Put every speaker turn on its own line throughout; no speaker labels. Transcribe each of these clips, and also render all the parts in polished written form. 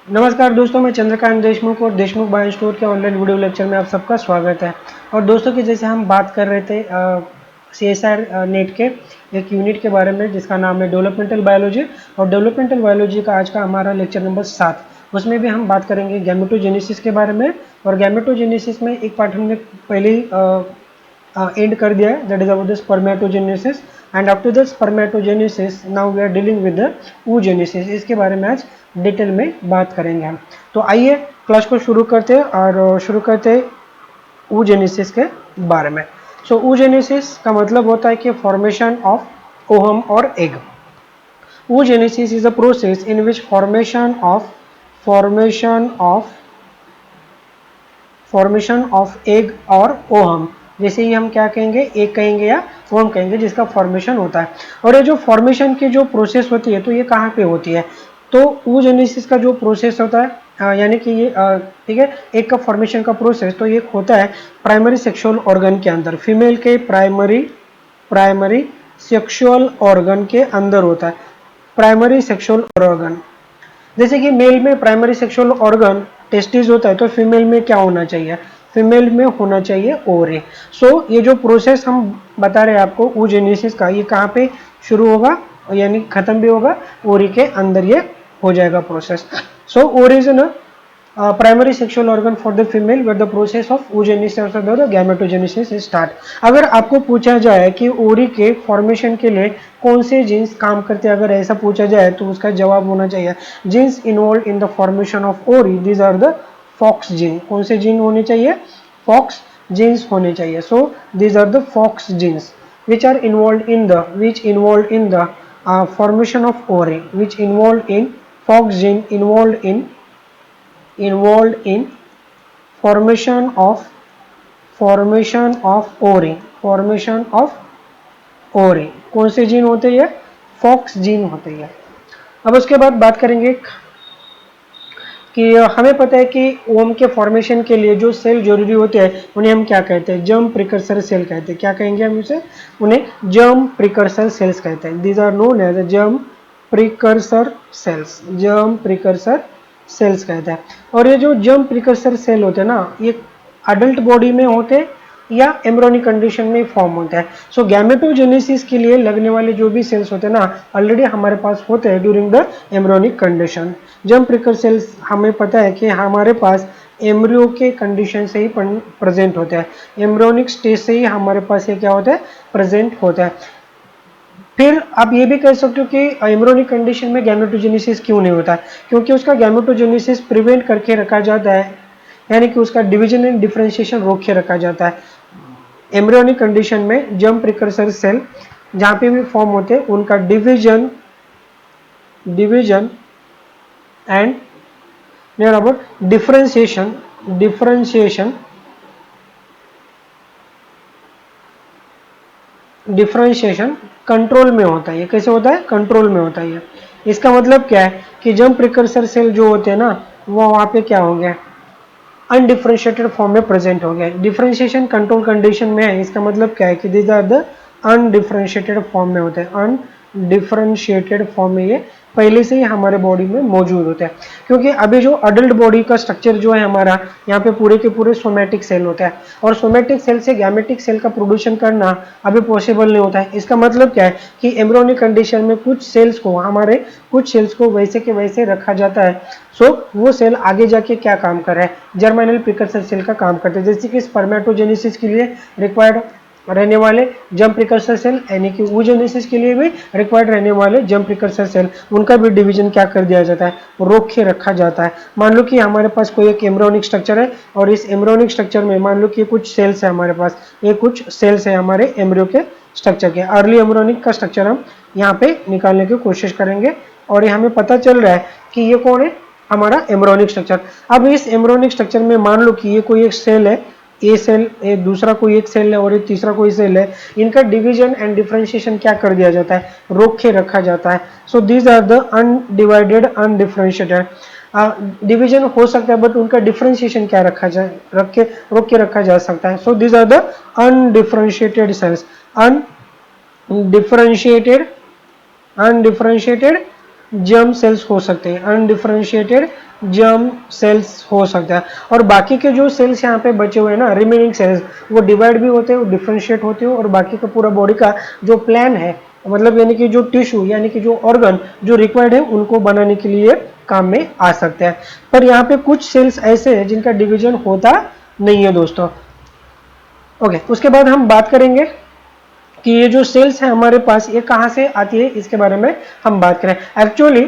नमस्कार दोस्तों, मैं चंद्रकांत देशमुख और देशमुख बायोस्टोर के ऑनलाइन वीडियो लेक्चर में आप सबका स्वागत है। और दोस्तों की जैसे हम बात कर रहे थे CSIR नेट के एक यूनिट के बारे में जिसका नाम है डेवलपमेंटल बायोलॉजी। और डेवलपमेंटल बायोलॉजी का आज का हमारा लेक्चर नंबर 7, उसमें भी हम बात करेंगे गैमेटोजेनेसिस के बारे में। और गैमेटोजेनेसिस में एक पार्ट हमने पहले ही एंड कर दिया है, that is about the spermatogenesis. And after the spermatogenesis now we are dealing with the oogenesis। इसके बारे में आज डिटेल में बात करेंगे हम। तो आइए क्लास को शुरू करते हैं और शुरू करते हैं oogenesis के बारे में। सो oogenesis का मतलब होता है कि फॉर्मेशन ऑफ ओहम और egg. oogenesis is a process in which formation of egg और ओहम, जैसे ही हम क्या कहेंगे, एग कहेंगे या ओहम कहेंगे, जिसका फॉर्मेशन होता है। और ये जो फॉर्मेशन की जो प्रोसेस होती है तो ये कहाँ पे होती है, तो oogenesis का जो प्रोसेस होता है यानी कि ये ठीक है, एग का फॉर्मेशन का प्रोसेस तो ये होता है प्राइमरी सेक्सुअल ऑर्गन के अंदर, फीमेल के प्राइमरी सेक्सुअल ऑर्गन के अंदर होता है, प्राइमरी सेक्सुअल ऑर्गन। जैसे कि मेल में प्राइमरी सेक्सुअल ऑर्गन टेस्टिस होता है, तो फीमेल में क्या होना चाहिए, फीमेल में होना चाहिए ओवरी। सो ये जो प्रोसेस हम बता रहे हैं आपको oogenesis का, ये कहाँ पे शुरू होगा यानी खत्म भी होगा, ओरी के अंदर ये हो जाएगा process. So ovary is a primary sexual organ for the female where the process of oogenesis और द गैमेटोजेनेसिस इज स्टार्ट। अगर आपको पूछा जाए कि ओरी के फॉर्मेशन के लिए कौन से जीन्स काम करते हैं, अगर ऐसा पूछा जाए तो उसका जवाब होना चाहिए genes involve in the formation of ovary, these are the FOX gene. कौन से जीन होने चाहिए, फॉक्स जीन्स होने चाहिए। So these are the FOX genes which are involved in the formation of ovary, which involved in fox gene involved in formation of ovary। कौन से gene होते हैं, फॉक्स जीन होते हैं। अब उसके बाद बात करेंगे कि हमें पता है कि ओम के फॉर्मेशन के लिए जो सेल जरूरी होते हैं उन्हें हम क्या कहते हैं, जर्म प्रिकर्सर सेल कहते हैं। क्या कहेंगे हम उसे, उन्हें जर्म प्रिकर्सर सेल्स कहते हैं। These are known as germ precursor cells कहते हैं। और ये जो जर्म प्रिकर्सर सेल होते हैं ना, ये अडल्ट बॉडी में होते हैं या एम्ब्रियोनिक कंडीशन में फॉर्म होता है। सो गैमेटोजेनेसिस के लिए लगने वाले जो भी सेल्स होते हैं ना, ऑलरेडी हमारे पास होते हैं during the embryonic condition. Germ precursor cells हमें पता है कि हमारे पास एम्ब्रियो के कंडीशन से ही प्रेजेंट होता है, एम्ब्रियोनिक स्टेज से ही हमारे पास ये क्या होता है, प्रेजेंट होता है। फिर आप ये भी कह सकते हो कि एम्ब्रियोनिक कंडीशन में गैमेटोजेनेसिस क्यों नहीं होता है, क्योंकि उसका गैमेटोजेनेसिस प्रिवेंट करके रखा जाता है, यानी कि उसका डिवीजन एंड डिफरेंशिएशन रोक के रखा जाता है। एम्ब्रियोनिक कंडीशन में जर्म प्रिकर्सर सेल जहाँ पे भी फॉर्म होते हैं उनका division and near about differentiation control में होता है। ये कैसे होता है, कंट्रोल में होता है। इसका मतलब क्या है कि जर्म प्रिकर्सर सेल जो होते हैं ना, वो वहाँ पे क्या होंगे, अनडिफरेंशिएटेड फॉर्म में प्रेजेंट हो गया। डिफरेंशिएशन कंट्रोल कंडीशन में है, इसका मतलब क्या है कि this are the undifferentiated form में होते हैं। अनडिफरेंशिएटेड फॉर्म में ये पहले से ही हमारे बॉडी में मौजूद होते हैं। क्योंकि अभी जो अडल्ट बॉडी का स्ट्रक्चर जो है हमारा, यहाँ पे पूरे के पूरे सोमैटिक सेल होता है, और सोमैटिक सेल से गैमेटिक सेल का प्रोडक्शन करना अभी पॉसिबल नहीं होता है। इसका मतलब क्या है कि एम्ब्रियोनिक कंडीशन में कुछ सेल्स को वैसे के वैसे रखा जाता है। सो वो सेल आगे जाके क्या काम कर रहा है, जर्मिनल प्रिकर्सर सेल का काम करते हैं। जैसे कि स्पर्मेटोजेनेसिस के लिए रिक्वायर्ड रहने वाले जर्म प्रिकर्सर सेल, यानी कि oogenesis के लिए भी रिक्वायर्ड रहने वाले जर्म प्रिकर्सर सेल, उनका भी डिवीजन क्या कर दिया जाता है, रोक के रखा जाता है। मान लो कि हमारे पास कोई एक एम्ब्रियोनिक स्ट्रक्चर है, और इस एम्ब्रियोनिक स्ट्रक्चर में मान लो कि कुछ सेल्स है हमारे पास, ये कुछ सेल्स है हमारे एम्ब्रियो के स्ट्रक्चर के। अर्ली एम्ब्रियोनिक का स्ट्रक्चर हम यहाँ पे निकालने की कोशिश करेंगे, और ये हमें पता चल रहा है कि ये कौन है, हमारा एम्ब्रियोनिक स्ट्रक्चर। अब इस एम्ब्रियोनिक स्ट्रक्चर में मान लो कि ये कोई एक सेल है, ए सेल, ए दूसरा कोई एक सेल है और एक तीसरा कोई सेल है, इनका डिवीजन एंड डिफरेंशिएशन क्या कर दिया जाता है, रोक के रखा जाता है। So these are the undivided undifferentiated. Division हो सकता है बट उनका डिफरेंशिएशन क्या रखा जाए, रोक के रखा जा सकता है। So these are the undifferentiated cells, undifferentiated germ cells हो सकते हैं, अनडिफरेंशिएटेड जर्म सेल्स हो सकता है। और बाकी के जो सेल्स यहाँ पे बचे हुए हैं ना, रिमेनिंग सेल्स, वो डिवाइड भी होते हैं, वो डिफरेंशिएट होते हैं, और बाकी का पूरा बॉडी का जो प्लान है, मतलब यानी कि जो टिश्यू यानी कि जो ऑर्गन जो रिक्वायर्ड है उनको बनाने के लिए काम में आ सकते हैं। पर यहाँ पे कुछ सेल्स ऐसे हैं जिनका डिवीजन होता नहीं है दोस्तों। ओके, उसके बाद हम बात करेंगे कि ये जो सेल्स है हमारे पास ये कहां से आती है, इसके बारे में हम बात करें। एक्चुअली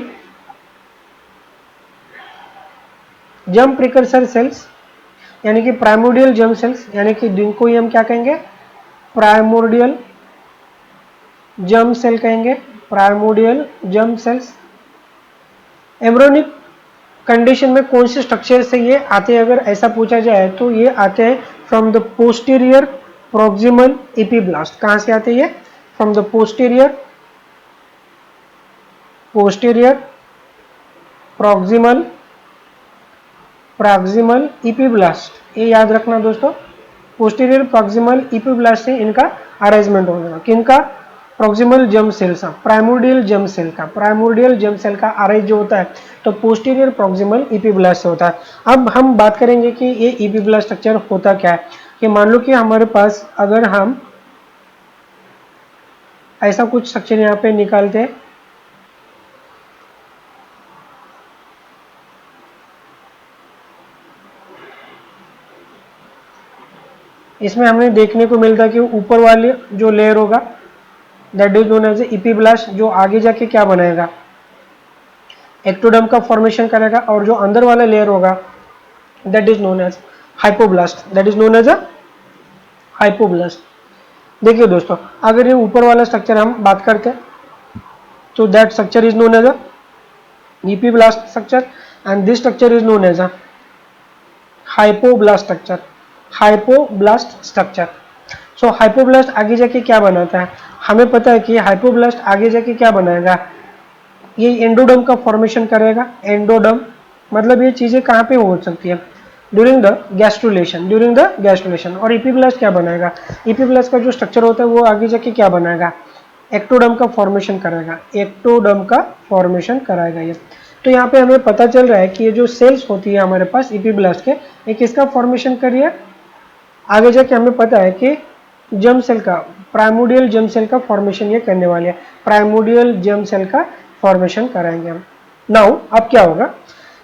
जर्म प्रिकर्सर सेल्स यानी कि प्राइमोर्डियल जर्म सेल्स, यानी कि जिनको ही हम क्या कहेंगे, प्राइमोर्डियल जर्म सेल कहेंगे, primordial germ cells. Embryonic condition में कौन से स्ट्रक्चर से ये आते हैं, अगर ऐसा पूछा जाए तो ये आते हैं from the posterior proximal epiblast. कहां से आते हैं ये, from the posterior proximal epiblast. ये याद रखना दोस्तों, पोस्टीरियर प्रॉक्सिमल एपिब्लास्ट से इनका अरेंजमेंट होगा। किनका, प्रॉक्सिमल जर्म सेल का, प्राइमोर्डियल जर्म सेल का अरेंज जो होता है तो पोस्टीरियर प्रॉक्सिमल एपिब्लास्ट से होता है। अब हम बात करेंगे कि ये एपिब्लास्ट स्ट्रक्चर होता क्या है। कि मान लो कि हमारे पास अगर हम ऐसा कुछ स्ट्रक्चर यहाँ पे निकालते हैं, इसमें हमें देखने को मिलता है कि ऊपर वाले जो लेयर होगा that is known as epiblast, जो आगे जाके क्या बनाएगा, एक्टोडर्म का फॉर्मेशन करेगा, और जो अंदर वाला लेयर होगा that is known as hypoblast, देखिए दोस्तों, अगर ये ऊपर वाला स्ट्रक्चर हम बात करते हैं तो that structure is known as epiblast structure, and this structure is known as hypoblast structure. So hypoblast आगे जाके क्या बनाता है, हमें पता है कि हाइपोब्लास्ट आगे जाके क्या बनाएगा, ये एंडोडर्म का फॉर्मेशन करेगा। एंडोडर्म मतलब ये चीजें कहाँ पे हो सकती है, ड्यूरिंग द गैस्ट्रुलेशन। और एपिब्लास्ट क्या बनाएगा, एपिब्लास्ट का जो स्ट्रक्चर होता है वो आगे जाके क्या बनाएगा, एक्टोडर्म का फॉर्मेशन कराएगा ये। तो यहाँ पे हमें पता चल रहा है कि ये जो सेल्स होती है हमारे पास एपिब्लास्ट के, ये किसका फॉर्मेशन कर रही है, आगे जाके हमें पता है कि जर्म सेल का, प्राइमोर्डियल जर्म सेल का फॉर्मेशन ये करने वाले हैं, प्राइमोर्डियल जर्म सेल का फॉर्मेशन कराएंगे हम। नाउ अब क्या होगा,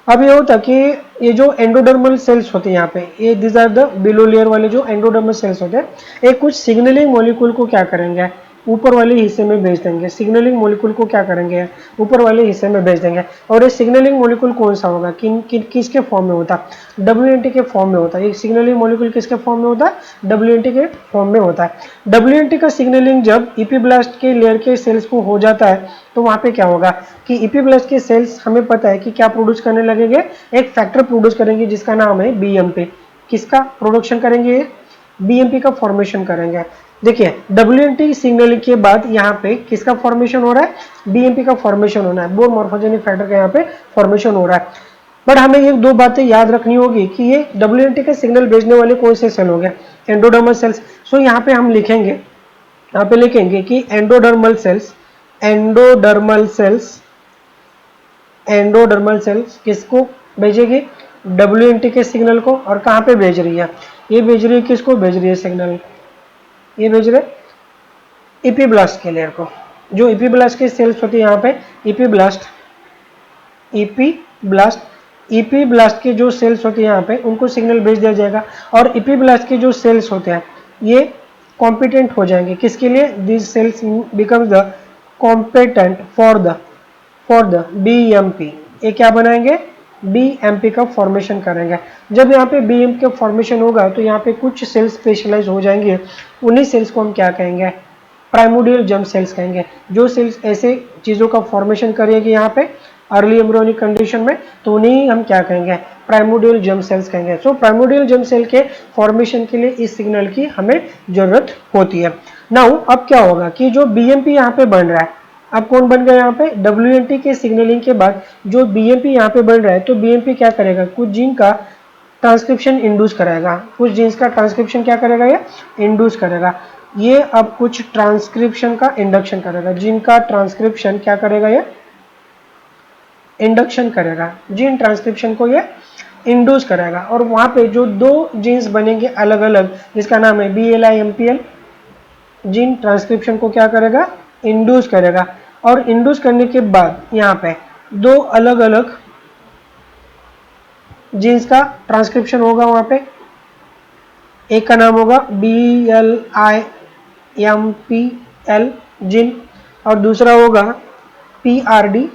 अब ये होता कि ये जो एंडोडर्मल सेल्स होते हैं यहाँ पे, ये this are the below layer वाले जो एंडोडर्मल सेल्स होते हैं, ये कुछ सिग्नलिंग मॉलिक्यूल को क्या करेंगे, ऊपर वाले हिस्से में भेज देंगे। सिग्नलिंग मॉलिक्यूल को क्या करेंगे, ऊपर वाले हिस्से में भेज देंगे। और ये सिग्नलिंग मॉलिक्यूल कौन सा होगा, किसके फॉर्म में होता है, WNT के फॉर्म में होता है। ये सिग्नलिंग मॉलिक्यूल किसके फॉर्म में होता है, WNT के फॉर्म में होता है। WNT का सिग्नलिंग जब एपिब्लास्ट के लेयर के सेल्स को हो जाता है तो वहां पे क्या होगा कि एपिब्लास्ट के सेल्स हमें पता है कि क्या प्रोड्यूस करने लगेंगे, एक फैक्टर प्रोड्यूस करेंगे जिसका नाम है BMP। किसका प्रोडक्शन करेंगे, BMP का फॉर्मेशन करेंगे। देखिए WNT सिग्नलिंग के बाद यहाँ पे किसका फॉर्मेशन हो रहा है, BMP का फॉर्मेशन होना है, बोर मॉर्फोजेनिक फैक्टर का यहाँ पे फॉर्मेशन हो रहा है। बट हमें ये दो बातें याद रखनी होगी कि ये WNT का सिग्नल भेजने वाले कौन से सेल हो गए, एंडोडर्मल सेल्स। सो यहाँ पे हम लिखेंगे, यहाँ पे लिखेंगे कि एंडोडर्मल सेल्स किसको भेजेगी, WNT के सिग्नल को। और कहाँ पे भेज रही है, ये भेज रही है किसको, भेज रही है सिग्नल, ये भेज रहे एपिब्लास्ट के लेयर को। जो एपिब्लास्ट के सेल्स होते हैं यहाँ पे, एपिब्लास्ट के जो सेल्स होते हैं यहाँ पे उनको सिग्नल भेज दिया जाएगा। और एपिब्लास्ट के जो सेल्स होते हैं ये कॉम्पिटेंट हो जाएंगे किसके लिए, this cells becomes the competent for the BMP। ये क्या बनाएंगे, BMP का फॉर्मेशन करेंगे। जब यहाँ पे BMP का फॉर्मेशन होगा तो यहाँ पे कुछ सेल्स स्पेशलाइज हो जाएंगे, उन्हीं सेल्स को हम क्या कहेंगे, प्राइमोर्डियल जर्म सेल्स कहेंगे। जो सेल्स ऐसे चीजों का फॉर्मेशन करेंगे यहाँ पे अर्ली एम्ब्रियोनिक कंडीशन में, तो उन्हीं हम क्या कहेंगे, प्राइमोर्डियल जर्म सेल्स कहेंगे। सो प्राइमोर्डियल जर्म सेल के फॉर्मेशन के लिए इस सिग्नल की हमें जरूरत होती है। नाउ अब क्या होगा कि जो BMP यहाँ पे बन रहा है, अब कौन बन गया यहाँ पे, WNT के सिग्नलिंग के बाद जो BMP यहाँ पे बन रहा है, तो BMP क्या करेगा, कुछ जीन का ट्रांसक्रिप्शन इंड्यूस कराएगा, कुछ जीन्स का ट्रांसक्रिप्शन क्या करेगा, ये इंड्यूस करेगा। ये अब कुछ ट्रांसक्रिप्शन का इंडक्शन करेगा, जीन का ट्रांसक्रिप्शन क्या करेगा, ये इंडक्शन करेगा, जीन ट्रांसक्रिप्शन को ये इंड्यूस करेगा, और वहां पे जो दो जीन्स बनेंगे अलग अलग, जिसका नाम है BLI-MPL, जीन ट्रांसक्रिप्शन को क्या करेगा, इंड्यूस करेगा। और इंड्यूस करने के बाद यहाँ पे दो अलग अलग जीन्स का ट्रांसक्रिप्शन होगा वहां पे। एक का नाम होगा BLI-MPL जीन, और दूसरा होगा PRD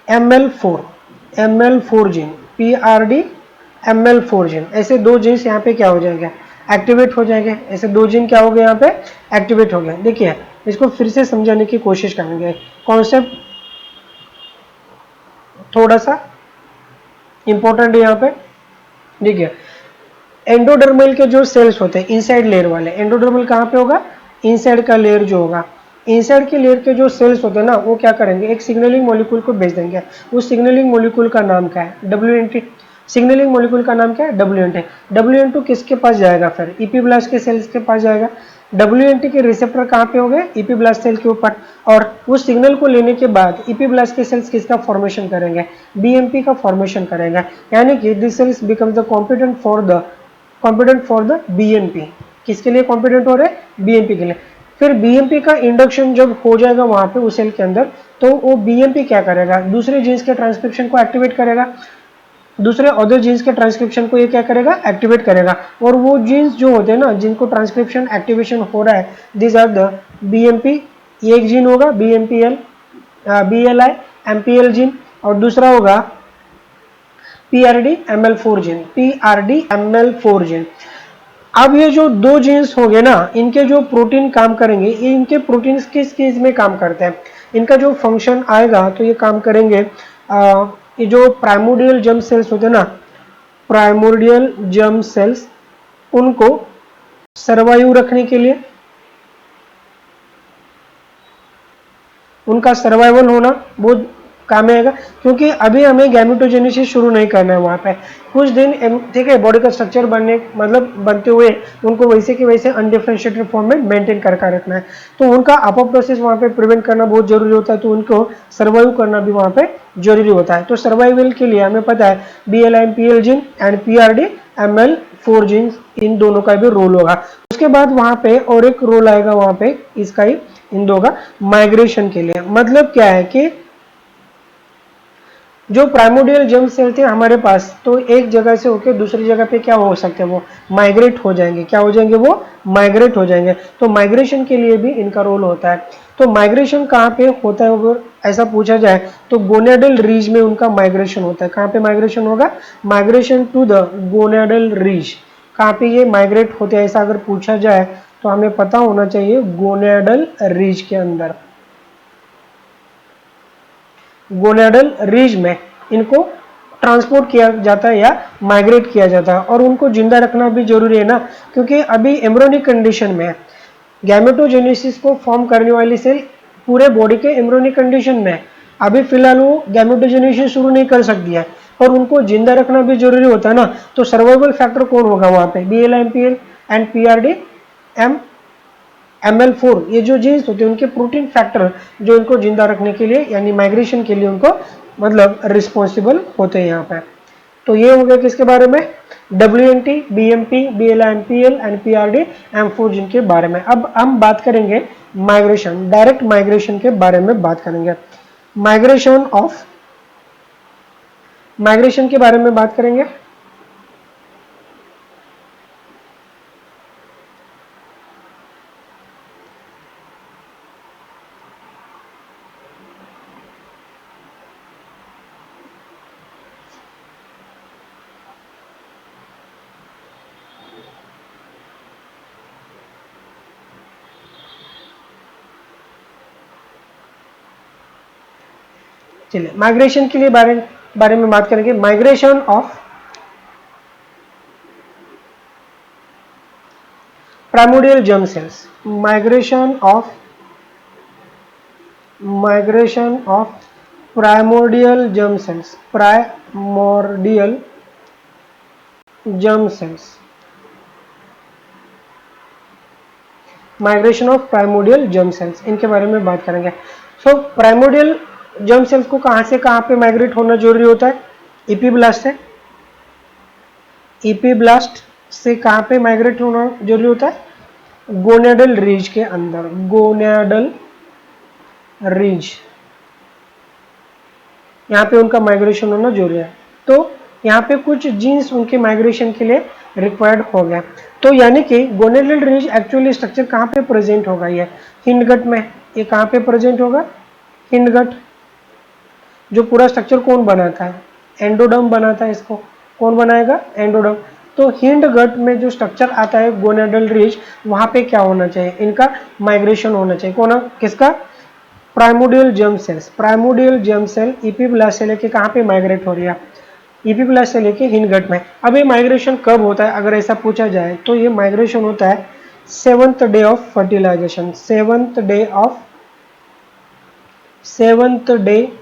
ML4 gene, PRD ML4 gene. ऐसे दो जीन्स यहाँ पे क्या हो जाएंगे, एक्टिवेट हो जाएंगे। ऐसे दो जीन क्या हो गए, यहाँ पे एक्टिवेट हो गए। देखिए इसको फिर से समझाने की कोशिश करेंगे, कॉन्सेप्ट थोड़ा सा इंपॉर्टेंट है यहाँ पे। देखिए एंडोडर्मल के जो सेल्स होते हैं इनसाइड लेयर वाले, एंडोडर्मल कहाँ पे होगा, इनसाइड का लेयर जो होगा, इनसाइड के लेयर के जो सेल्स होते हैं ना, वो क्या करेंगे, एक सिग्नलिंग मॉलिक्यूल को भेज देंगे। उस सिग्नलिंग मॉलिक्यूल का नाम क्या है, WNT। सिग्नलिंग मॉलिक्यूल का नाम क्या है, WNT। WNT किसके पास जाएगा, फिर इपीब्लास्ट के सेल्स के पास जाएगा। WNT के रिसेप्टर कहाँ पे हो गए, इपीब्लास्ट सेल के ऊपर। और उस सिग्नल को लेने के बाद इपीब्लास्ट के सेल्स किसका फॉर्मेशन करेंगे, BMP का फॉर्मेशन करेंगे। यानी कि this cells becomes the competent for the BMP। किसके लिए कॉम्पिटेंट हो रहे हैं, BMP के लिए। फिर BMP का इंडक्शन जब हो जाएगा वहां पे उस सेल के अंदर, तो वो BMP क्या करेगा, दूसरे जीन्स के ट्रांसक्रिप्शन को एक्टिवेट करेगा, दूसरे अदर जीन्स के ट्रांसक्रिप्शन को ये क्या करेगा, एक्टिवेट करेगा। और वो जीन्स जो होते हैं ना, जिनको ट्रांसक्रिप्शन एक्टिवेशन हो रहा है, दिस आर द BMP। एक जीन होगा BLI-MPL जीन, और दूसरा होगा PRD-ML4 जीन, PRD-ML4 जीन। अब ये जो दो जीन्स हो गए ना, इनके जो प्रोटीन काम करेंगे, इनके प्रोटीन किस चीज में काम करते हैं, इनका जो फंक्शन आएगा, तो ये काम करेंगे ये जो प्राइमोर्डियल जर्म सेल्स होते हैं ना, प्राइमोर्डियल जर्म सेल्स, उनको सर्वाइव रखने के लिए, उनका सर्वाइवल होना बहुत काम आएगा। क्योंकि अभी हमें गैमेटोजेनेसिस शुरू नहीं करना है वहां पे, कुछ दिन ठीक है, बॉडी का स्ट्रक्चर बनने मतलब बनते हुए उनको वैसे के वैसे अनडिफरेंशिएटेड फॉर्म में मेंटेन करके रखना है। तो उनका अपोप्टोसिस वहां पे प्रिवेंट करना बहुत जरूरी होता है, तो उनको सर्वाइव करना भी वहां पे जरूरी होता है। तो सर्वाइवल के लिए हमें पता है BLI-MPL gene and PRD-ML4 gene, इन दोनों का भी रोल होगा। उसके बाद वहां पे और एक रोल आएगा वहां पे इसका ही, इन दो का, माइग्रेशन के लिए। मतलब क्या है कि जो प्राइमोर्डियल जर्म सेल थे हमारे पास, तो एक जगह से होकर दूसरी जगह पे क्या हो सकते हैं, वो माइग्रेट हो जाएंगे। क्या हो जाएंगे, वो माइग्रेट हो जाएंगे। तो माइग्रेशन के लिए भी इनका रोल होता है। तो माइग्रेशन कहाँ पे होता है, अगर ऐसा पूछा जाए तो गोनेडल रीज में उनका माइग्रेशन होता है। कहाँ पे माइग्रेशन होगा, माइग्रेशन टू द गोनेडल रीज। कहाँ पे ये माइग्रेट होते हैं, ऐसा अगर पूछा जाए तो हमें पता होना चाहिए, गोनेडल रीज के अंदर, गोनेडल रीज में इनको ट्रांसपोर्ट किया जाता है या माइग्रेट किया जाता है। और उनको जिंदा रखना भी जरूरी है ना, क्योंकि अभी एम्ब्रियोनिक कंडीशन में है। गैमेटोजेनेसिस को फॉर्म करने वाली सेल पूरे बॉडी के एम्ब्रियोनिक कंडीशन में है। अभी फिलहाल वो गैमेटोजेनेसिस शुरू नहीं कर सकती है, पर उनको जिंदा रखना भी जरूरी होता है ना। तो सर्वाइवल फैक्टर कौन होगा वहां पे, BLI-MPL एंड PRD-ML4, ये जो जीन्स होते हैं उनके प्रोटीन फैक्टर जो इनको जिंदा रखने के लिए यानी माइग्रेशन के लिए उनको मतलब रिस्पॉन्सिबल होते हैं यहाँ पे। तो ये हो गया किसके बारे में, WNT, BMP, BLI-MPL and PRD-ML4 gene के बारे में। अब हम बात करेंगे माइग्रेशन, डायरेक्ट माइग्रेशन के बारे में बात करेंगे। माइग्रेशन के बारे में बात करेंगे। चलिए माइग्रेशन के लिए बारे में बात करेंगे। Migration of primordial germ cells, migration of primordial germ cells, primordial germ cells. Migration of primordial germ sales, इनके बारे में बात करेंगे। सो प्राइमोडियल जर्म सेल्स को कहां से कहां पे माइग्रेट होना जरूरी होता है? इपीब्लास्ट से। इपीब्लास्ट से कहां पे माइग्रेट होना जरूरी होता है? गोनेडल रीज के अंदर, गोनेडल रीज, यहाँ पे उनका माइग्रेशन होना जरूरी है। तो यहाँ पे कुछ जीन्स उनके माइग्रेशन के लिए रिक्वायर्ड हो गया। तो यानी कि गोनेडल रीज एक्चुअली स्ट्रक्चर कहाँ पे प्रेजेंट होगा? ये हिंडगट में। ये कहाँ पे प्रेजेंट होगा? हिंडगट। जो पूरा स्ट्रक्चर कौन बनाता है? एंडोडर्म बनाता है इसको। कौन बनाएगा? एंडोडर्म। तो हिंडगट में जो स्ट्रक्चर आता है गोनेडल रीज, वहां पे क्या होना चाहिए? इनका माइग्रेशन होना चाहिए। कौन? किसका? Primordial germ cells. Primordial germ cell epiblast से लेके कहां पे माइग्रेट हो रही है? इपीब्लास्ट से लेके हिंडगट में। अब ये माइग्रेशन कब होता है अगर ऐसा पूछा जाए तो ये माइग्रेशन होता है 7th day of fertilisation. 7th day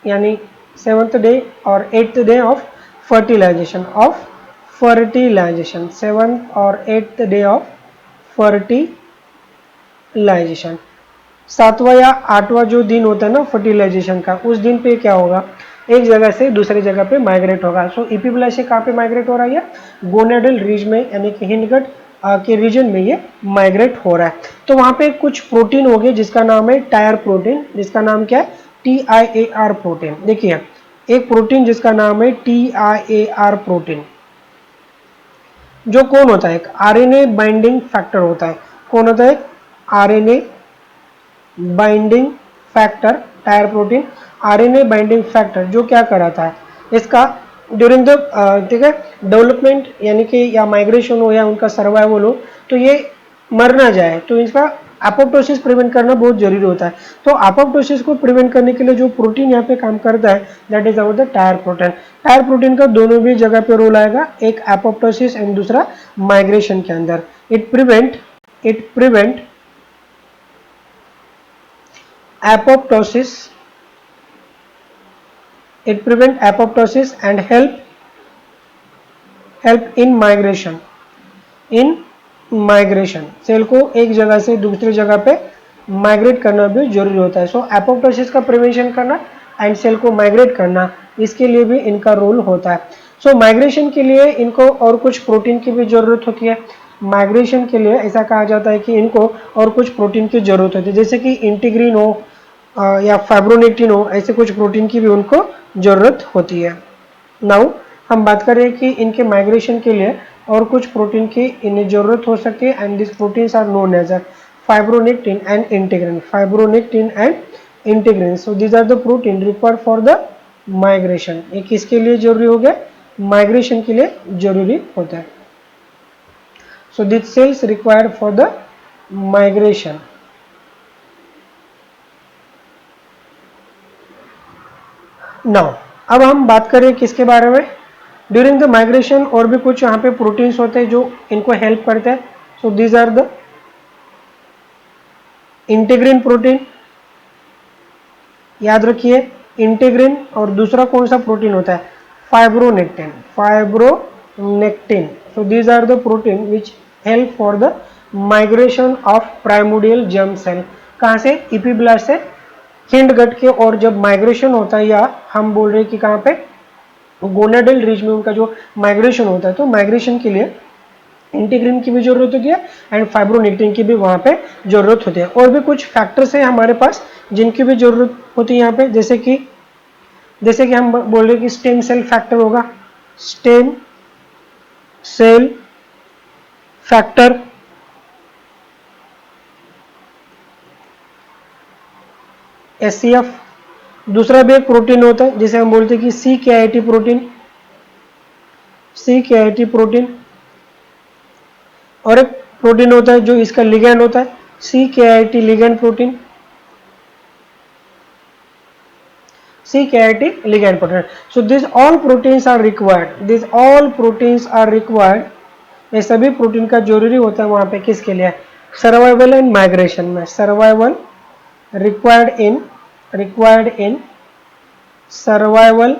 यानी 7th डे और 8th day of fertilisation 7th और 8th डे ऑफ फर्टिलाइजेशन। 7वां या 8वां जो दिन होता है ना फर्टिलाइजेशन का, उस दिन पे क्या होगा? एक जगह से दूसरी जगह पे माइग्रेट होगा। सो इपीब्लास्ट से कहाँ पे माइग्रेट हो रहा है? गोनेडल रीज में, यानी कि हिंडगट के रीजन में ये माइग्रेट हो रहा है। तो वहां पे कुछ प्रोटीन हो गए जिसका नाम है टायर प्रोटीन। जिसका नाम क्या है? TIAR protein. देखिए एक प्रोटीन जिसका नाम है TIAR प्रोटीन, जो कौन होता है? एक आरएनए बाइंडिंग फैक्टर होता है। कौन होता है? RNA binding factor. Tyre protein RNA binding factor, जो क्या कराता है इसका ड्यूरिंग द ठीक है डेवलपमेंट, यानी कि या माइग्रेशन हो या उनका सर्वाइवल हो, तो ये मर ना जाए, तो इसका एपोप्टोसिस प्रिवेंट करना बहुत जरूरी होता है। तो एपोप्टोसिस को प्रिवेंट करने के लिए जो प्रोटीन यहाँ पे काम करता है, that is about the tyre protein. Tyre protein का दोनों भी जगह पे रोल आएगा, एक एपोप्टोसिस एंड दूसरा माइग्रेशन के अंदर। It prevent apoptosis and help in migration। सेल को एक जगह से दूसरी जगह पे माइग्रेट करना भी जरूरी होता है। सो एपोप्टोसिस का प्रिवेंशन करना एंड सेल को माइग्रेट करना, इसके लिए भी इनका रोल होता है। सो माइग्रेशन के लिए इनको और कुछ प्रोटीन की भी जरूरत होती है। माइग्रेशन के लिए ऐसा कहा जाता है कि इनको और कुछ प्रोटीन की जरूरत होती है, जैसे कि इंटीग्रिन हो या फाइब्रोनेक्टिन हो, ऐसे कुछ प्रोटीन की भी उनको जरूरत होती है। नाउ हम बात करें कि इनके माइग्रेशन के लिए और कुछ प्रोटीन की इन्हें जरूरत हो सकती है, and this proteins are known as fibronectin and integrin. So these are the protein required for the migration. ये किसके लिए जरूरी हो गया? माइग्रेशन के लिए जरूरी होता है। So this cells required for the migration. Now अब हम बात करें किसके बारे में? ड्यूरिंग द माइग्रेशन और भी कुछ यहाँ पे प्रोटीन्स होते हैं जो इनको हेल्प करते हैं। So these are the integrin protein, याद रखिए इंटीग्रिन। और दूसरा कौन सा प्रोटीन होता है? Fibronectin. So these are the protein which help for the migration of primordial germ cell. कहाँ से? इपीब्लास्ट से हिंडगट के। और जब माइग्रेशन होता है, या हम बोल रहे हैं कि कहाँ पे? गोनेडल रीज में उनका जो माइग्रेशन होता है, तो माइग्रेशन के लिए इंटीग्रिन की भी जरूरत होती है एंड फाइब्रोनेक्टिन की भी वहां पे जरूरत होती है। और भी कुछ फैक्टर्स है हमारे पास जिनकी भी जरूरत होती है यहाँ पे, जैसे कि हम बोल रहे हैं कि स्टेम सेल फैक्टर होगा, स्टेम सेल फैक्टर। SCF। दूसरा भी एक प्रोटीन होता है जिसे हम बोलते हैं कि CKIT प्रोटीन। और एक प्रोटीन होता है जो इसका लिगैंड होता है, CKIT ligand protein. So this all proteins are required. ये सभी प्रोटीन का जरूरी होता है वहां पे किसके लिए? सर्वाइवल एंड माइग्रेशन में। Survival required in survival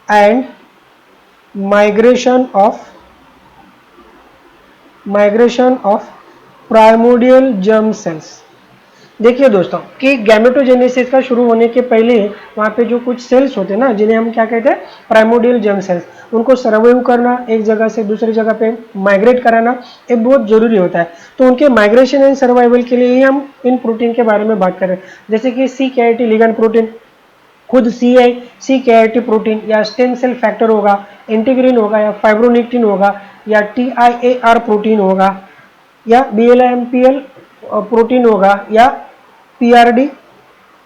and migration of primordial germ sales. देखिए दोस्तों कि गैमेटोजेनेसिस का शुरू होने के पहले वहाँ पे जो कुछ सेल्स होते हैं ना, जिन्हें हम क्या कहते हैं, प्राइमोडियल जर्म सेल्स, उनको सर्वाइव करना, एक जगह से दूसरी जगह पे माइग्रेट कराना, ये बहुत जरूरी होता है। तो उनके माइग्रेशन एंड सर्वाइवल के लिए ही हम इन प्रोटीन के बारे में बात कर रहे हैं। जैसे कि CKIT लिगैंड प्रोटीन, खुद CKIT प्रोटीन, या स्टेम सेल फैक्टर होगा, इंटीग्रिन होगा, या फाइब्रोनेक्टिन होगा, या TIAR प्रोटीन होगा, या BLMPL प्रोटीन होगा, या PRD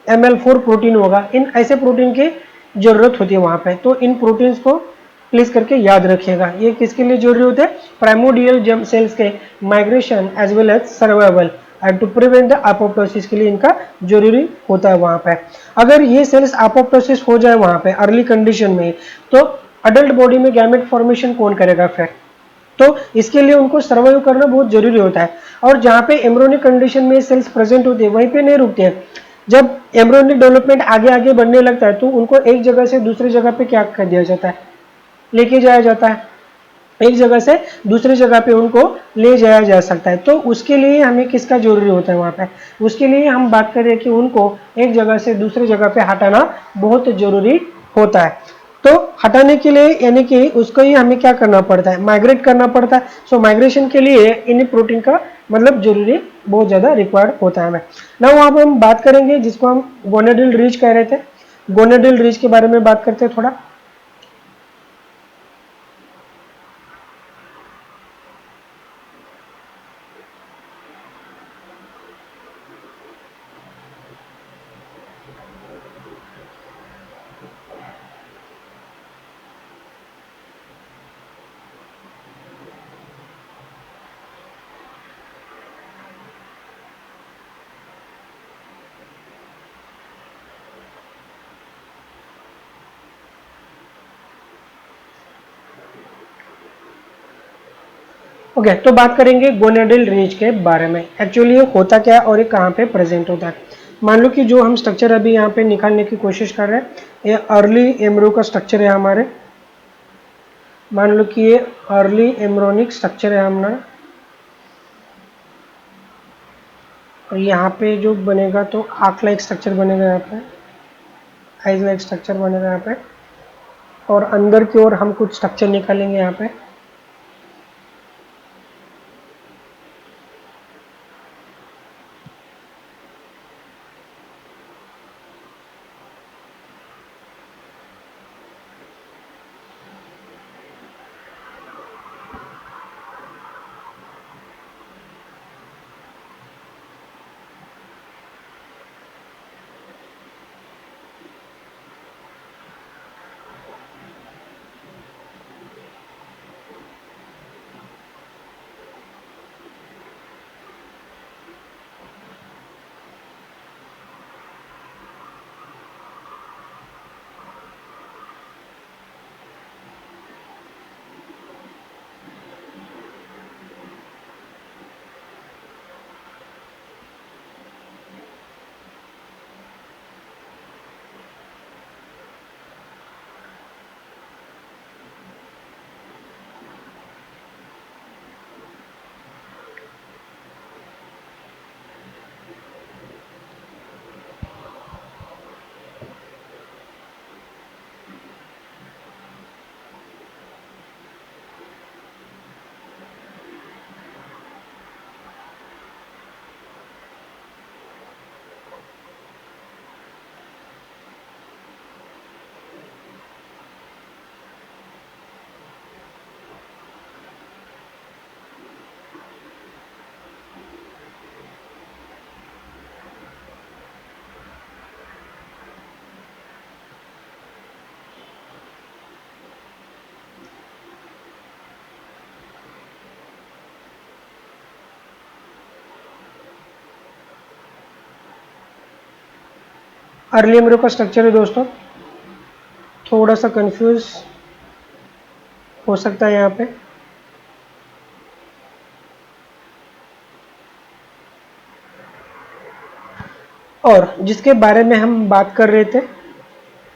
ML4 प्रोटीन होगा। इन ऐसे प्रोटीन की जरूरत होती है वहां पे। तो इन प्रोटीन्स को प्लीज करके याद रखिएगा। ये किसके लिए जरूरी होते हैं? प्राइमोडियल जर्म सेल्स के migration as well as survival and to prevent the apoptosis के लिए इनका जरूरी होता है वहां पे। अगर ये सेल्स अपोप्टोसिस हो जाए वहां पे अर्ली कंडीशन में, तो अडल्ट बॉडी में गैमेट फॉर्मेशन कौन करेगा फिर? तो इसके लिए उनको सर्वाइव करना बहुत जरूरी होता है। और जहां पे एम्ब्रियोनिक कंडीशन में सेल्स प्रेजेंट होते हैं वहीं पे नहीं रुकते हैं। जब एम्ब्रियोनिक डेवलपमेंट आगे आगे बढ़ने लगता है तो उनको एक जगह से दूसरी जगह पे क्या कर दिया जाता है? लेके जाया जाता है। एक जगह से दूसरी जगह पे उनको ले जाया जा सकता है। तो उसके लिए हमें किसका जरूरी होता है वहां पे? उसके लिए हम बात करें कि उनको एक जगह से दूसरी जगह पे हटाना बहुत जरूरी होता है। तो हटाने के लिए यानी कि उसको ही हमें क्या करना पड़ता है? माइग्रेट करना पड़ता है। सो माइग्रेशन के लिए इन प्रोटीन का मतलब जरूरी बहुत ज्यादा रिक्वायर्ड होता है हमें। ना वहां पर हम बात करेंगे जिसको हम गोनेडल रीच कह रहे थे। गोनेडल रीच के बारे में बात करते हैं थोड़ा। ओके तो बात करेंगे गोनेडल रीच के बारे में। एक्चुअली ये होता क्या है और ये कहाँ पे प्रेजेंट होता है। मान लो कि जो हम स्ट्रक्चर अभी यहाँ पे निकालने की कोशिश कर रहे हैं, ये अर्ली एम्ब्रियो का स्ट्रक्चर है हमारे। मान लो कि ये अर्ली एम्ब्रियोनिक स्ट्रक्चर है हमारा, और यहाँ पे जो बनेगा तो आँख लाइक स्ट्रक्चर बनेगा, यहाँ पे आइज लाइक स्ट्रक्चर बनेगा यहाँ पे। और अंदर की ओर हम कुछ स्ट्रक्चर निकालेंगे यहाँ पे। अर्ली एम्ब्रियो का स्ट्रक्चर है दोस्तों, थोड़ा सा कंफ्यूज हो सकता है यहाँ पे। और जिसके बारे में हम बात कर रहे थे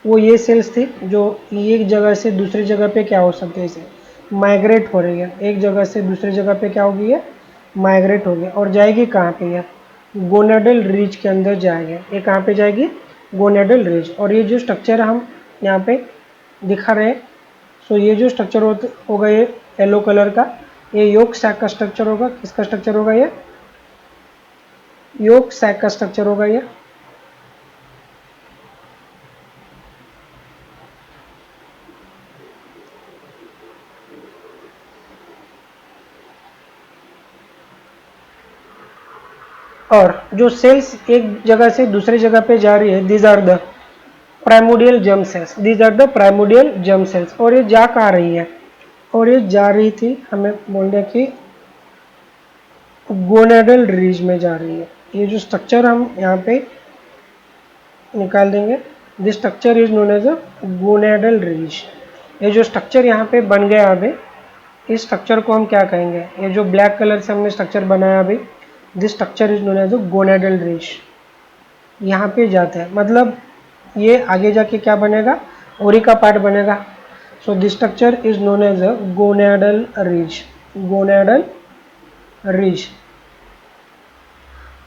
वो ये सेल्स थी जो एक जगह से दूसरी जगह पे क्या हो सकते हैं, इसे माइग्रेट हो रही है। एक जगह से दूसरी जगह पे क्या हो गई है? माइग्रेट होगी और जाएगी कहाँ पे? ये गोनेडल रीज के अंदर जाएगी। ये कहाँ पे जाएगी? Gonadal ridge. और ये जो स्ट्रक्चर हम यहाँ पे दिखा रहे हैं, सो ये जो स्ट्रक्चर होगा ये येलो कलर का, ये योग सैक का स्ट्रक्चर होगा। किसका स्ट्रक्चर होगा? ये योग सैक का स्ट्रक्चर होगा ये। और जो सेल्स एक जगह से दूसरी जगह पे जा रही है, these are the primordial germ cells. These are the primordial germ cells. और ये जा कहाँ रही है? और ये जा रही थी, हमें बोलने की गोनेडल रीज में जा रही है। ये जो स्ट्रक्चर हम यहाँ पे निकाल देंगे, this structure is known as a gonadal ridge. ये जो स्ट्रक्चर यहाँ पे बन गया अभी, इस स्ट्रक्चर को हम क्या कहेंगे? ये जो ब्लैक कलर से हमने स्ट्रक्चर बनाया अभी, this structure is known as a gonadal ridge. यहाँ पे जाते हैं, मतलब ये आगे जाके क्या बनेगा? ओरी का पार्ट बनेगा। So this structure is known as a gonadal ridge. Gonadal ridge.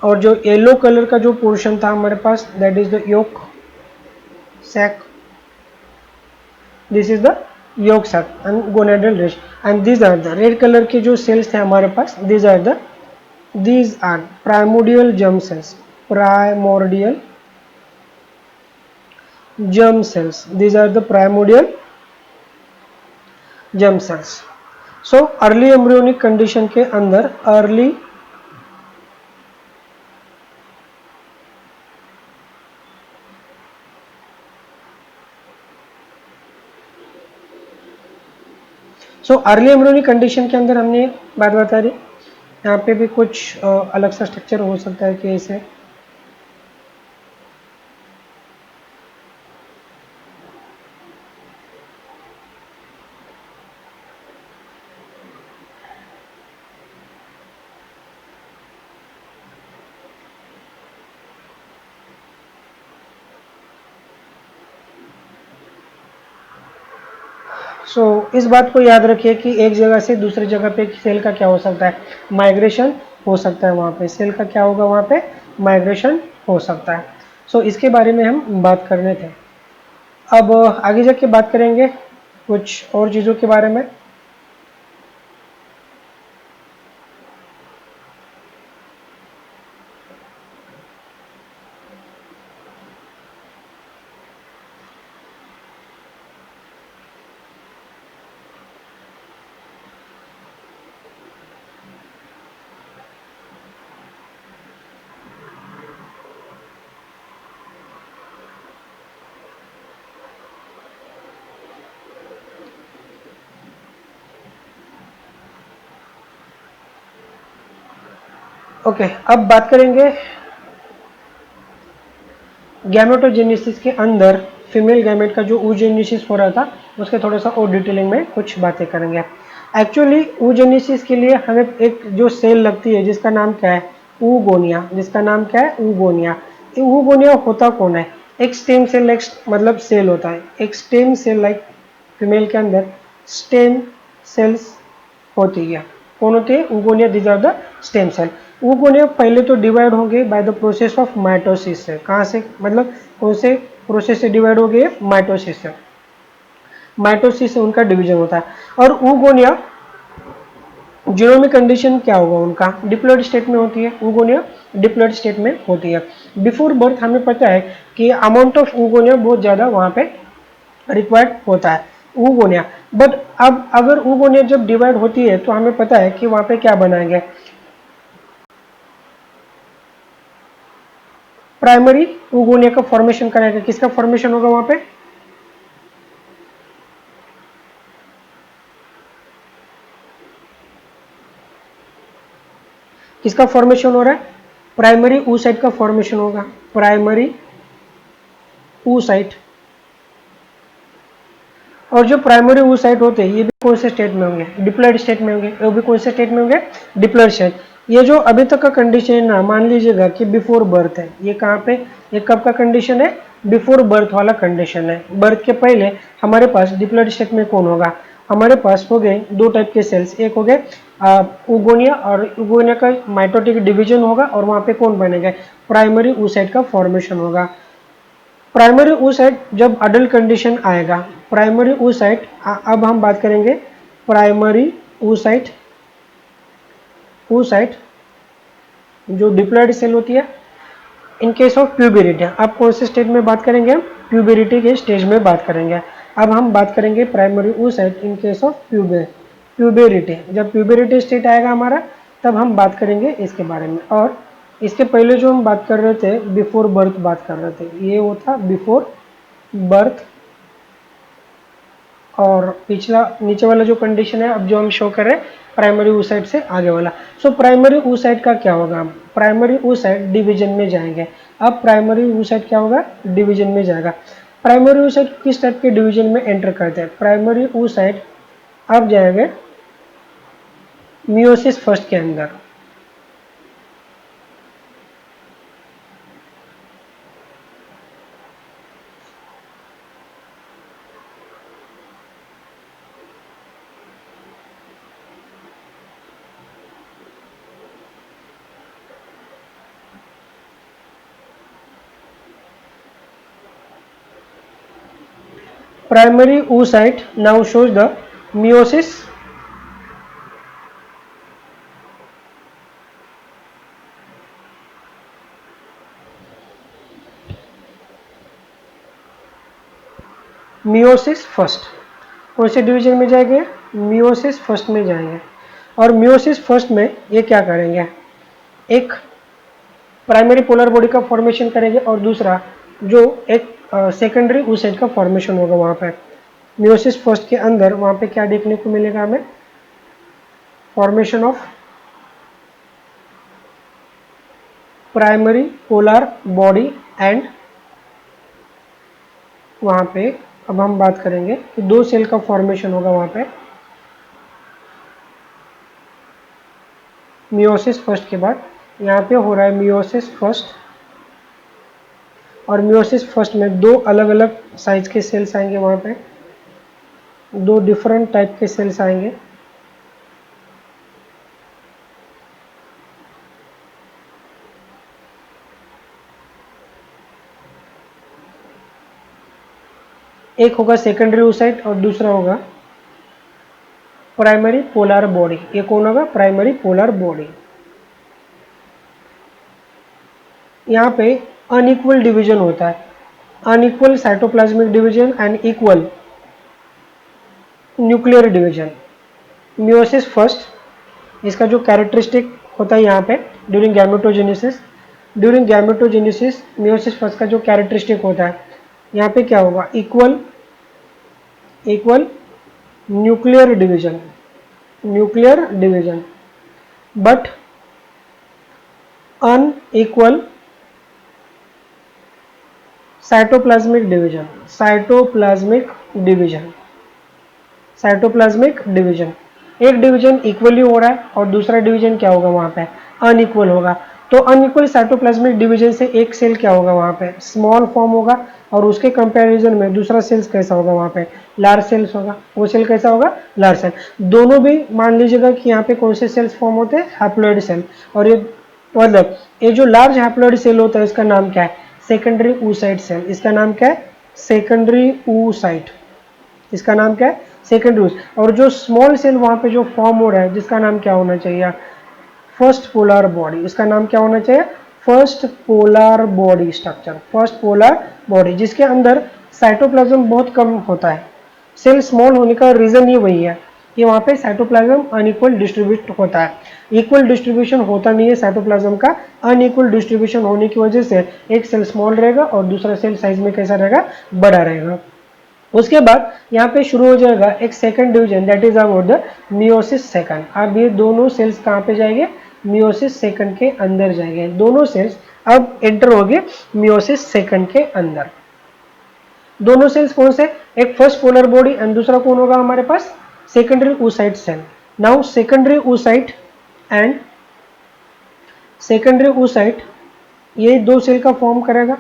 और जो येलो कलर का जो पोर्शन था हमारे पास, that is the yolk sac. This is the yolk sac and gonadal ridge. And these are the red colour के जो cells थे हमारे पास, these are primordial germ cells. Primordial germ cells. These are the primordial germ cells. So early embryonic condition के अंदर early embryonic condition के अंदर हमने बात बता दी। यहाँ पे भी कुछ अलग सा स्ट्रक्चर हो सकता है कि ऐसे इस बात को याद रखिए कि एक जगह से दूसरी जगह पे सेल का क्या हो सकता है? माइग्रेशन हो सकता है। वहाँ पे सेल का क्या होगा? वहाँ पे माइग्रेशन हो सकता है। इसके बारे में हम बात करने थे। अब आगे जाके बात करेंगे कुछ और चीज़ों के बारे में। ओके, अब बात करेंगे गैमेटोजेनेसिस के अंदर फीमेल गैमेट का जो oogenesis हो रहा था उसके थोड़ा सा और डिटेलिंग में कुछ बातें करेंगे। एक्चुअली oogenesis के लिए हमें एक जो सेल लगती है जिसका नाम क्या है? oogonia। जिसका नाम क्या है? oogonia। oogonia होता कौन है? एक स्टेम सेल लाइक मतलब सेल होता है। एक स्टेम सेल लाइक फीमेल के अंदर स्टेम सेल्स होती है। कौन होती है? oogonia। This are the stem cell. oogonia पहले तो डिवाइड होंगे by the process of mitosis से। कहाँ से? मतलब कौन से प्रोसेस से डिवाइड हो गए? माइटोसिस से। माइटोसिस से उनका डिवीजन होता है। और oogonia जीनोमिक कंडीशन क्या होगा उनका? डिप्लॉइड स्टेट में होती है। oogonia डिप्लॉइड स्टेट में होती है। बिफोर बर्थ हमें पता है कि अमाउंट ऑफ oogonia बहुत ज़्यादा वहाँ पे रिक्वायर्ड होता है oogonia। बट अब अगर oogonia जब डिवाइड होती है तो हमें पता है कि वहाँ पे क्या बनाएंगे? प्राइमरी oogonia का फॉर्मेशन कराएगा। किसका फॉर्मेशन होगा वहां पे? किसका फॉर्मेशन हो रहा है? प्राइमरी oocyte का फॉर्मेशन होगा। Primary oocyte। और जो प्राइमरी oocyte होते हैं ये भी कौन से स्टेट में होंगे? डिप्लॉइड स्टेट में होंगे। वो भी कौन से स्टेट में होंगे? Diploid state. ये जो अभी तक का कंडीशन है ना, मान लीजिएगा कि बिफोर बर्थ है। ये कहाँ पे? ये कब का कंडीशन है? बिफोर बर्थ वाला कंडीशन है। बर्थ के पहले हमारे पास डिप्लॉइड स्टेट में कौन होगा? हमारे पास हो गए दो टाइप के सेल्स, एक हो गए उगोनिया, और उगोनिया का माइटोटिक डिवीजन होगा और वहाँ पे कौन बनेगा, प्राइमरी oocyte का फॉर्मेशन होगा। प्राइमरी oocyte जब अडल्ट कंडीशन आएगा, प्राइमरी oocyte, अब हम बात करेंगे प्राइमरी oocyte, oocyte जो डिप्लॉयड सेल होती है इन केस ऑफ प्यूबेरिटी। अब कौन से स्टेज में बात करेंगे, हम प्यूबेरिटी के स्टेज में बात करेंगे। अब हम बात करेंगे primary oocyte in case of puberty. जब प्यूबेरिटी स्टेट आएगा हमारा, तब हम बात करेंगे इसके बारे में। और इसके पहले जो हम बात कर रहे थे, बिफोर बर्थ बात कर रहे थे, ये वो था बिफोर बर्थ, और पिछला नीचे वाला जो कंडीशन है अब जो हम शो कर रहे हैं प्राइमरी oocyte से आगे वाला। सो प्राइमरी oocyte का क्या होगा, हम प्राइमरी oocyte डिवीजन में जाएंगे। अब प्राइमरी oocyte क्या होगा, डिवीजन में जाएगा। प्राइमरी oocyte किस टाइप के डिवीजन में एंटर करते हैं, प्राइमरी oocyte अब जाएंगे मियोसिस फर्स्ट के अंदर। Primary oocyte now shows the meiosis first. कौन से डिवीजन में जाएंगे, मियोसिस फर्स्ट में जाएंगे। और मियोसिस फर्स्ट में ये क्या करेंगे, एक प्राइमरी पोलर बॉडी का फॉर्मेशन करेंगे और दूसरा जो एक सेकेंडरी oocyte का फॉर्मेशन होगा वहाँ पे। मियोसिस फर्स्ट के अंदर वहाँ पे क्या देखने को मिलेगा हमें, formation of primary polar body and वहाँ पे अब हम बात करेंगे कि दो सेल का फॉर्मेशन होगा वहाँ पे मियोसिस फर्स्ट के बाद। यहाँ पे हो रहा है मियोसिस फर्स्ट, और मियोसिस फर्स्ट में दो अलग अलग साइज के सेल्स आएंगे, वहाँ पे दो डिफरेंट टाइप के सेल्स आएंगे। एक होगा सेकेंडरी oocyte और दूसरा होगा प्राइमरी पोलर बॉडी। ये कौन होगा, प्राइमरी पोलर बॉडी। यहाँ पे अनइक्वल डिवीजन होता है, unequal cytoplasmic division and equal nuclear division. Meiosis first इसका जो कैरेक्टरिस्टिक होता है यहाँ पे ड्यूरिंग गैमेटोजेनेसिस, मियोसिस फर्स्ट का जो कैरेक्टरिस्टिक होता है यहाँ पे क्या होगा, equal nuclear division but unequal cytoplasmic division. एक डिवीजन इक्वली हो रहा है और दूसरा डिवीजन क्या होगा, वहां पे अनइक्वल होगा। तो अनइक्वल साइटोप्लाज्मिक डिवीजन से एक सेल क्या होगा, वहां पे स्मॉल फॉर्म होगा, और उसके कंपैरिजन में दूसरा सेल्स कैसा होगा, वहां पे लार्ज सेल्स होगा। वो सेल कैसा होगा, लार्ज सेल। दोनों भी मान लीजिएगा कि यहाँ पे कौन से सेल्स फॉर्म होते हैं, हैप्लॉइड सेल। और ये मतलब ये जो लार्ज हैप्लॉइड सेल होता है इसका नाम क्या है, सेकेंडरी oocyte सेल। इसका नाम क्या है, सेकेंडरी oocyte। इसका नाम क्या है, सेकेंडरी। और जो स्मॉल सेल वहां पे जो फॉर्म हो रहा है जिसका नाम क्या होना चाहिए, फर्स्ट पोलर बॉडी। इसका नाम क्या होना चाहिए, first polar body structure, first polar body, जिसके अंदर साइटोप्लाज्म बहुत कम होता है। सेल स्मॉल होने का रीजन ये वही है कि वहां पे साइटोप्लाज्म अनइक्वल डिस्ट्रीब्यूट होता है। इक्वल डिस्ट्रीब्यूशन होता नहीं है साइटोप्लाज्म का, अनइक्वल डिस्ट्रीब्यूशन होने की वजह से एक सेल स्मॉल रहेगा और दूसरा सेल साइज में कैसा रहेगा, बड़ा रहेगा। उसके बाद यहाँ पे शुरू हो जाएगा एक second division, that is about the meiosis second. अब ये दोनों सेल्स कहाँ पे जाएंगे, मियोसिस सेकंड के अंदर जाएंगे। दोनों सेल्स अब एंटर हो गए मियोसिस सेकंड के अंदर। दोनों सेल्स कौन से, एक फर्स्ट पोलर बॉडी एंड दूसरा कौन होगा हमारे पास, secondary oocyte cell. Now secondary oocyte and secondary oocyte ये दो सेल का फॉर्म करेगा।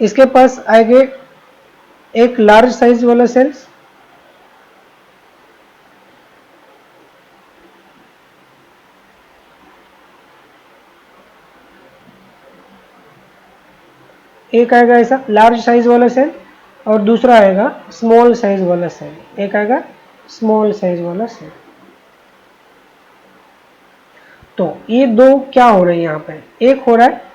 इसके पास आएंगे एक लार्ज साइज वाला सेल्स एक आएगा ऐसा लार्ज साइज वाला सेल और दूसरा आएगा स्मॉल साइज वाला सेल। एक आएगा स्मॉल साइज वाला सेल। तो ये दो क्या हो रहे हैं यहाँ पे, एक हो रहा है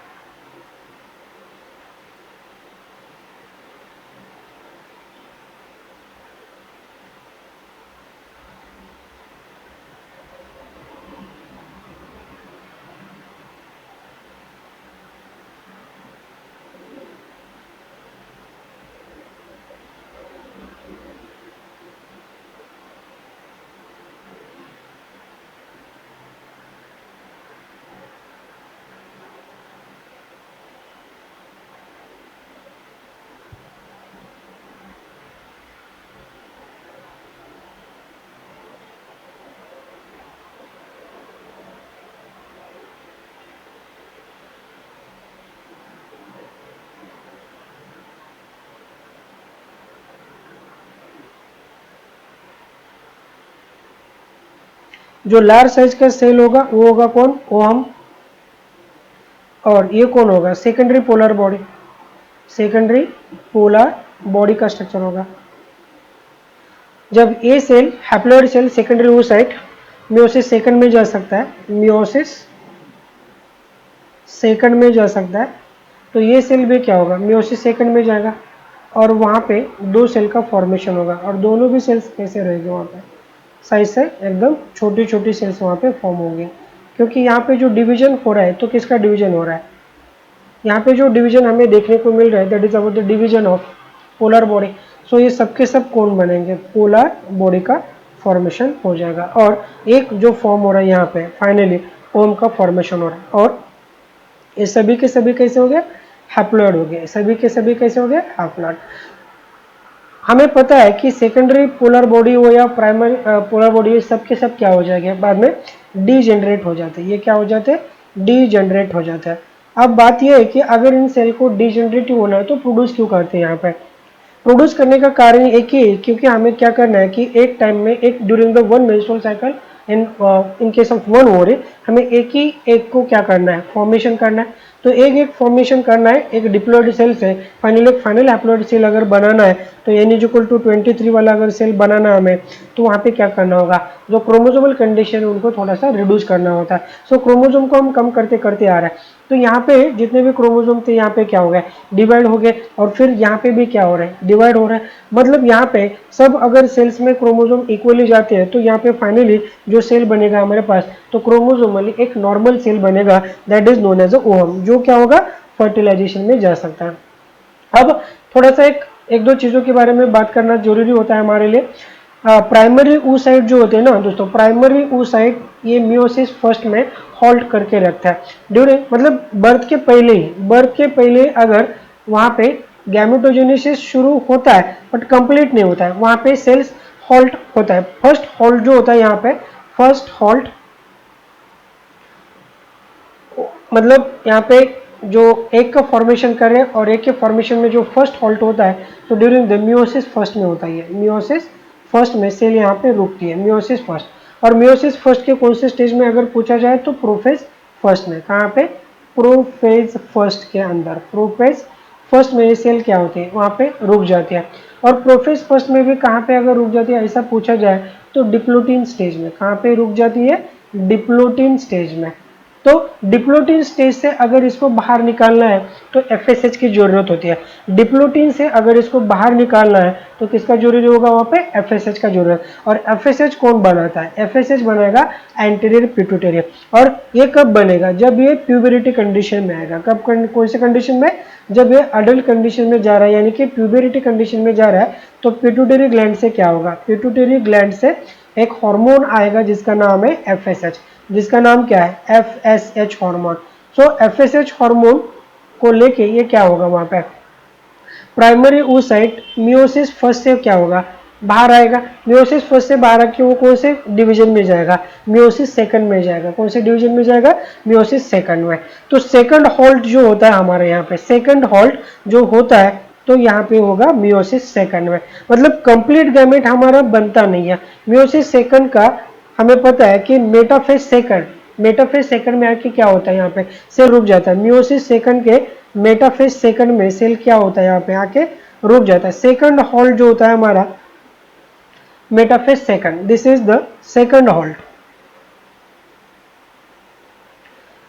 जो लार्ज साइज का सेल होगा वो होगा कौन, ओहम। और ये कौन होगा, secondary polar body. Secondary polar body का स्ट्रक्चर होगा। जब ये cell haploid cell secondary oocyte meiosis second में जा सकता है, मियोसिस सेकंड में जा सकता है, तो ये सेल भी क्या होगा, मियोसिस सेकंड में जाएगा और वहां पे दो सेल का फॉर्मेशन होगा और दोनों भी सेल्स कैसे रहेंगे, वहां पे साइज से एकदम छोटी छोटी सेल्स वहां पे फॉर्म होंगे। क्योंकि यहाँ पे जो डिवीजन हो रहा है, तो किसका डिवीजन हो रहा है, यहाँ पे जो डिवीजन हमें देखने को मिल रहा है that is about the division of polar body. So ये सबके सब कौन बनेंगे, पोलर बॉडी का फॉर्मेशन हो जाएगा और एक जो फॉर्म हो रहा है यहाँ पे फाइनली ओम का फॉर्मेशन हो रहा है। और ये सभी के सभी कैसे हो गए, हैप्लॉइड हो गए, सभी के सभी कैसे हो गए, हैप्लॉइड। हमें पता है कि सेकेंडरी पोलर बॉडी हो या प्राइमरी पोलर बॉडी, सब के सब क्या हो जाएंगे, बाद में डीजेनरेट हो जाते हैं। ये क्या हो जाते हैं, डीजेनरेट हो जाता है। अब बात यह है कि अगर इन सेल को डीजेनरेटिव होना है तो प्रोड्यूस क्यों करते हैं, यहाँ पे प्रोड्यूस करने का कारण एक ही है, क्योंकि हमें क्या करना है कि एक टाइम में एक during the one menstrual cycle in case of one ovary हमें एक को क्या करना है, फॉर्मेशन करना है। तो एक फॉर्मेशन करना है, एक डिप्लॉयड सेल से फाइनल हैप्लॉइड सेल अगर बनाना है तो n=23 वाला अगर सेल बनाना है हमें, तो वहाँ पे क्या करना होगा, जो क्रोमोसोमल कंडीशन है उनको थोड़ा सा रिड्यूस करना होता है। सो क्रोमोसोम को हम कम करते करते आ रहे हैं, तो यहाँ पे जितने भी क्रोमोसोम थे यहाँ पे क्या हो गए, डिवाइड हो गए और फिर यहाँ पे भी क्या हो रहा है, डिवाइड हो रहा है। मतलब यहाँ पे सब अगर सेल्स में क्रोमोसोम इक्वली जाते हैं तो यहाँ पे फाइनली जो सेल बनेगा हमारे पास, तो क्रोमोसोमली एक नॉर्मल सेल बनेगा that is known as a ovum, जो क्या होगा, फर्टिलाइजेशन में जा सकता है। अब थोड़ा सा एक दो चीजों के बारे में बात करना जरूरी होता है हमारे लिए। प्राइमरी oocyte जो होते हैं ना दोस्तों, प्राइमरी oocyte ये मियोसिस फर्स्ट में हॉल्ट करके रखता है ड्यूरिंग, मतलब बर्थ के पहले अगर वहां पे गैमेटोजेनेसिस शुरू होता है बट कंप्लीट नहीं होता है, वहां पे सेल्स हॉल्ट होता है। फर्स्ट हॉल्ट जो होता है यहाँ पे, फर्स्ट हॉल्ट मतलब यहाँ पे जो एक का फॉर्मेशन करे और एक के फॉर्मेशन में जो फर्स्ट हॉल्ट होता है तो ड्यूरिंग द मियोसिस फर्स्ट में होता है। मियोसिस फर्स्ट में सेल यहाँ पे रुकती है, मियोसिस फर्स्ट। और मियोसिस फर्स्ट के कौन से स्टेज में अगर पूछा जाए तो प्रोफेज फर्स्ट में। कहाँ पे, प्रोफेज फर्स्ट के अंदर, प्रोफेज फर्स्ट में ये सेल क्या होती है, वहाँ पे रुक जाती है। और प्रोफेज फर्स्ट में भी कहाँ पे अगर रुक जाती है ऐसा पूछा जाए तो डिप्लोटिन स्टेज में। कहाँ पे रुक जाती है, डिप्लोटिन स्टेज में। तो डिप्लोटिन स्टेज से अगर इसको बाहर निकालना है तो एफएसएच की जरूरत होती है। डिप्लोटिन से अगर इसको बाहर निकालना है तो किसका जरूरी होगा, वहां पे एफएसएच का जरूरत। और एफएसएच कौन बनाता है, एफएसएच बनाएगा एंटीरियर पिट्यूटरी। और ये कब बनेगा, जब ये प्यूबरिटी कंडीशन में आएगा। कब, कौन से कंडीशन में, जब ये अडल्ट कंडीशन में जा रहा है, यानी कि प्यूबरिटी कंडीशन में जा रहा है, तो पिट्यूटरी ग्लैंड से क्या होगा, पिट्यूटरी ग्लैंड से एक हार्मोन आएगा जिसका नाम है एफएसएच, जिसका नाम क्या है, एफएसएच हार्मोन। सो एफएसएच हार्मोन को लेके ये क्या होगा, वहां पे प्राइमरी oocyte मियोसिस फर्स्ट से क्या होगा, बाहर आएगा। मियोसिस फर्स्ट से बाहर आके वो कौन से डिवीजन में जाएगा, मियोसिस सेकंड में जाएगा। कौन से डिवीजन में जाएगा, मियोसिस सेकंड में। तो सेकंड हॉल्ट जो होता है हमारे यहाँ पे, सेकंड हॉल्ट जो होता है तो यहाँ पे होगा मियोसिस सेकंड में। मतलब कंप्लीट गैमेट हमारा बनता नहीं है। मियोसिस सेकंड का हमें पता है कि मेटाफेज सेकंड में आके क्या होता है, यहाँ पे सेल रुक जाता है। मियोसिस सेकंड के मेटाफेज सेकंड में सेल क्या होता है, यहाँ पे आके रुक जाता है। सेकंड हॉल्ट जो होता है हमारा metaphase second, this is the second halt.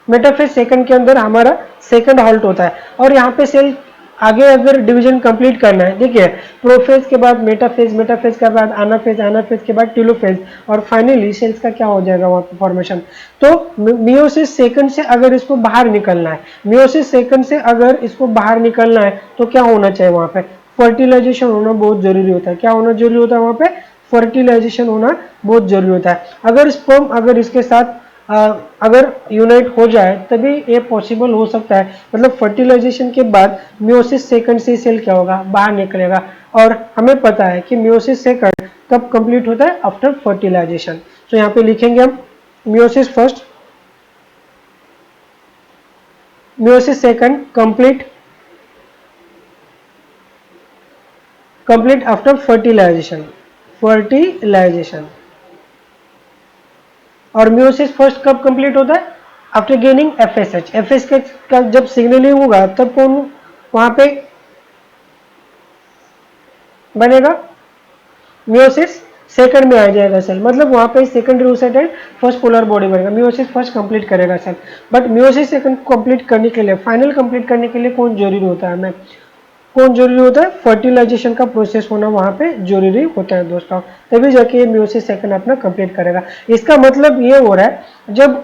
Metaphase second के अंदर हमारा सेकंड हॉल्ट होता है और यहाँ पे सेल आगे अगर डिवीजन कंप्लीट करना है, देखिए प्रोफेज के बाद मेटाफेज, मेटाफेज के बाद एनाफेज, एनाफेज के बाद टेलोफेज और फाइनली सेल्स का क्या हो जाएगा वहाँ पे फॉर्मेशन। तो मियोसिस सेकंड से अगर इसको बाहर निकलना है, मियोसिस सेकंड से अगर इसको बाहर निकलना है तो क्या होना चाहिए, वहाँ पे फर्टिलाइजेशन होना बहुत जरूरी होता है। क्या होना जरूरी होता है वहाँ पे, फर्टिलाइजेशन होना बहुत जरूरी होता है। अगर स्पर्म अगर इसके साथ अगर यूनाइट हो जाए तभी ये पॉसिबल हो सकता है। मतलब फर्टिलाइजेशन के बाद मियोसिस सेकंड से सेल क्या होगा, बाहर निकलेगा। और हमें पता है कि मियोसिस सेकंड कब कंप्लीट होता है, आफ्टर फर्टिलाइजेशन। तो यहाँ पे लिखेंगे हम meiosis first, meiosis second complete after fertilisation, fertilisation. और मियोसिस फर्स्ट कब कंप्लीट होता है, आफ्टर गेनिंग एफएसएच। एफएसएच का जब सिग्नलिंग होगा तब कौन वहां पे बनेगा, मियोसिस सेकंड में आ जाएगा सेल। मतलब वहां पे secondary oocyte and first polar body बनेगा। मियोसिस फर्स्ट कंप्लीट करेगा cell, but meiosis second complete करने के लिए, फाइनल कंप्लीट करने के लिए कौन जरूरी होता है, हमें कौन जरूरी होता है, फर्टिलाइजेशन का प्रोसेस होना वहां पे जरूरी होता है दोस्तों, तभी जाके ये मियोसिस सेकंड अपना कंप्लीट करेगा। इसका मतलब ये हो रहा है जब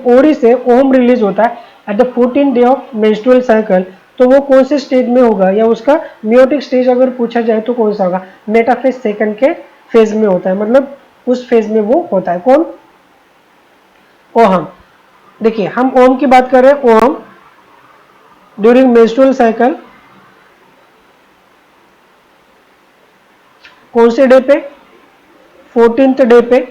ओरी से ओम रिलीज होता है at the 14th day of menstrual cycle, तो वो कौन से स्टेज में होगा, या उसका मियोटिक स्टेज अगर पूछा जाए तो कौन सा होगा, मेटाफेज सेकंड के फेज में होता है। मतलब उस फेज में वो होता है कौन, ओहम। देखिए हम ओम की बात कर रहे हैं, ओहम ड्यूरिंग मेंस्ट्रुअल साइकिल कौन से डे पे, 14th डे पे।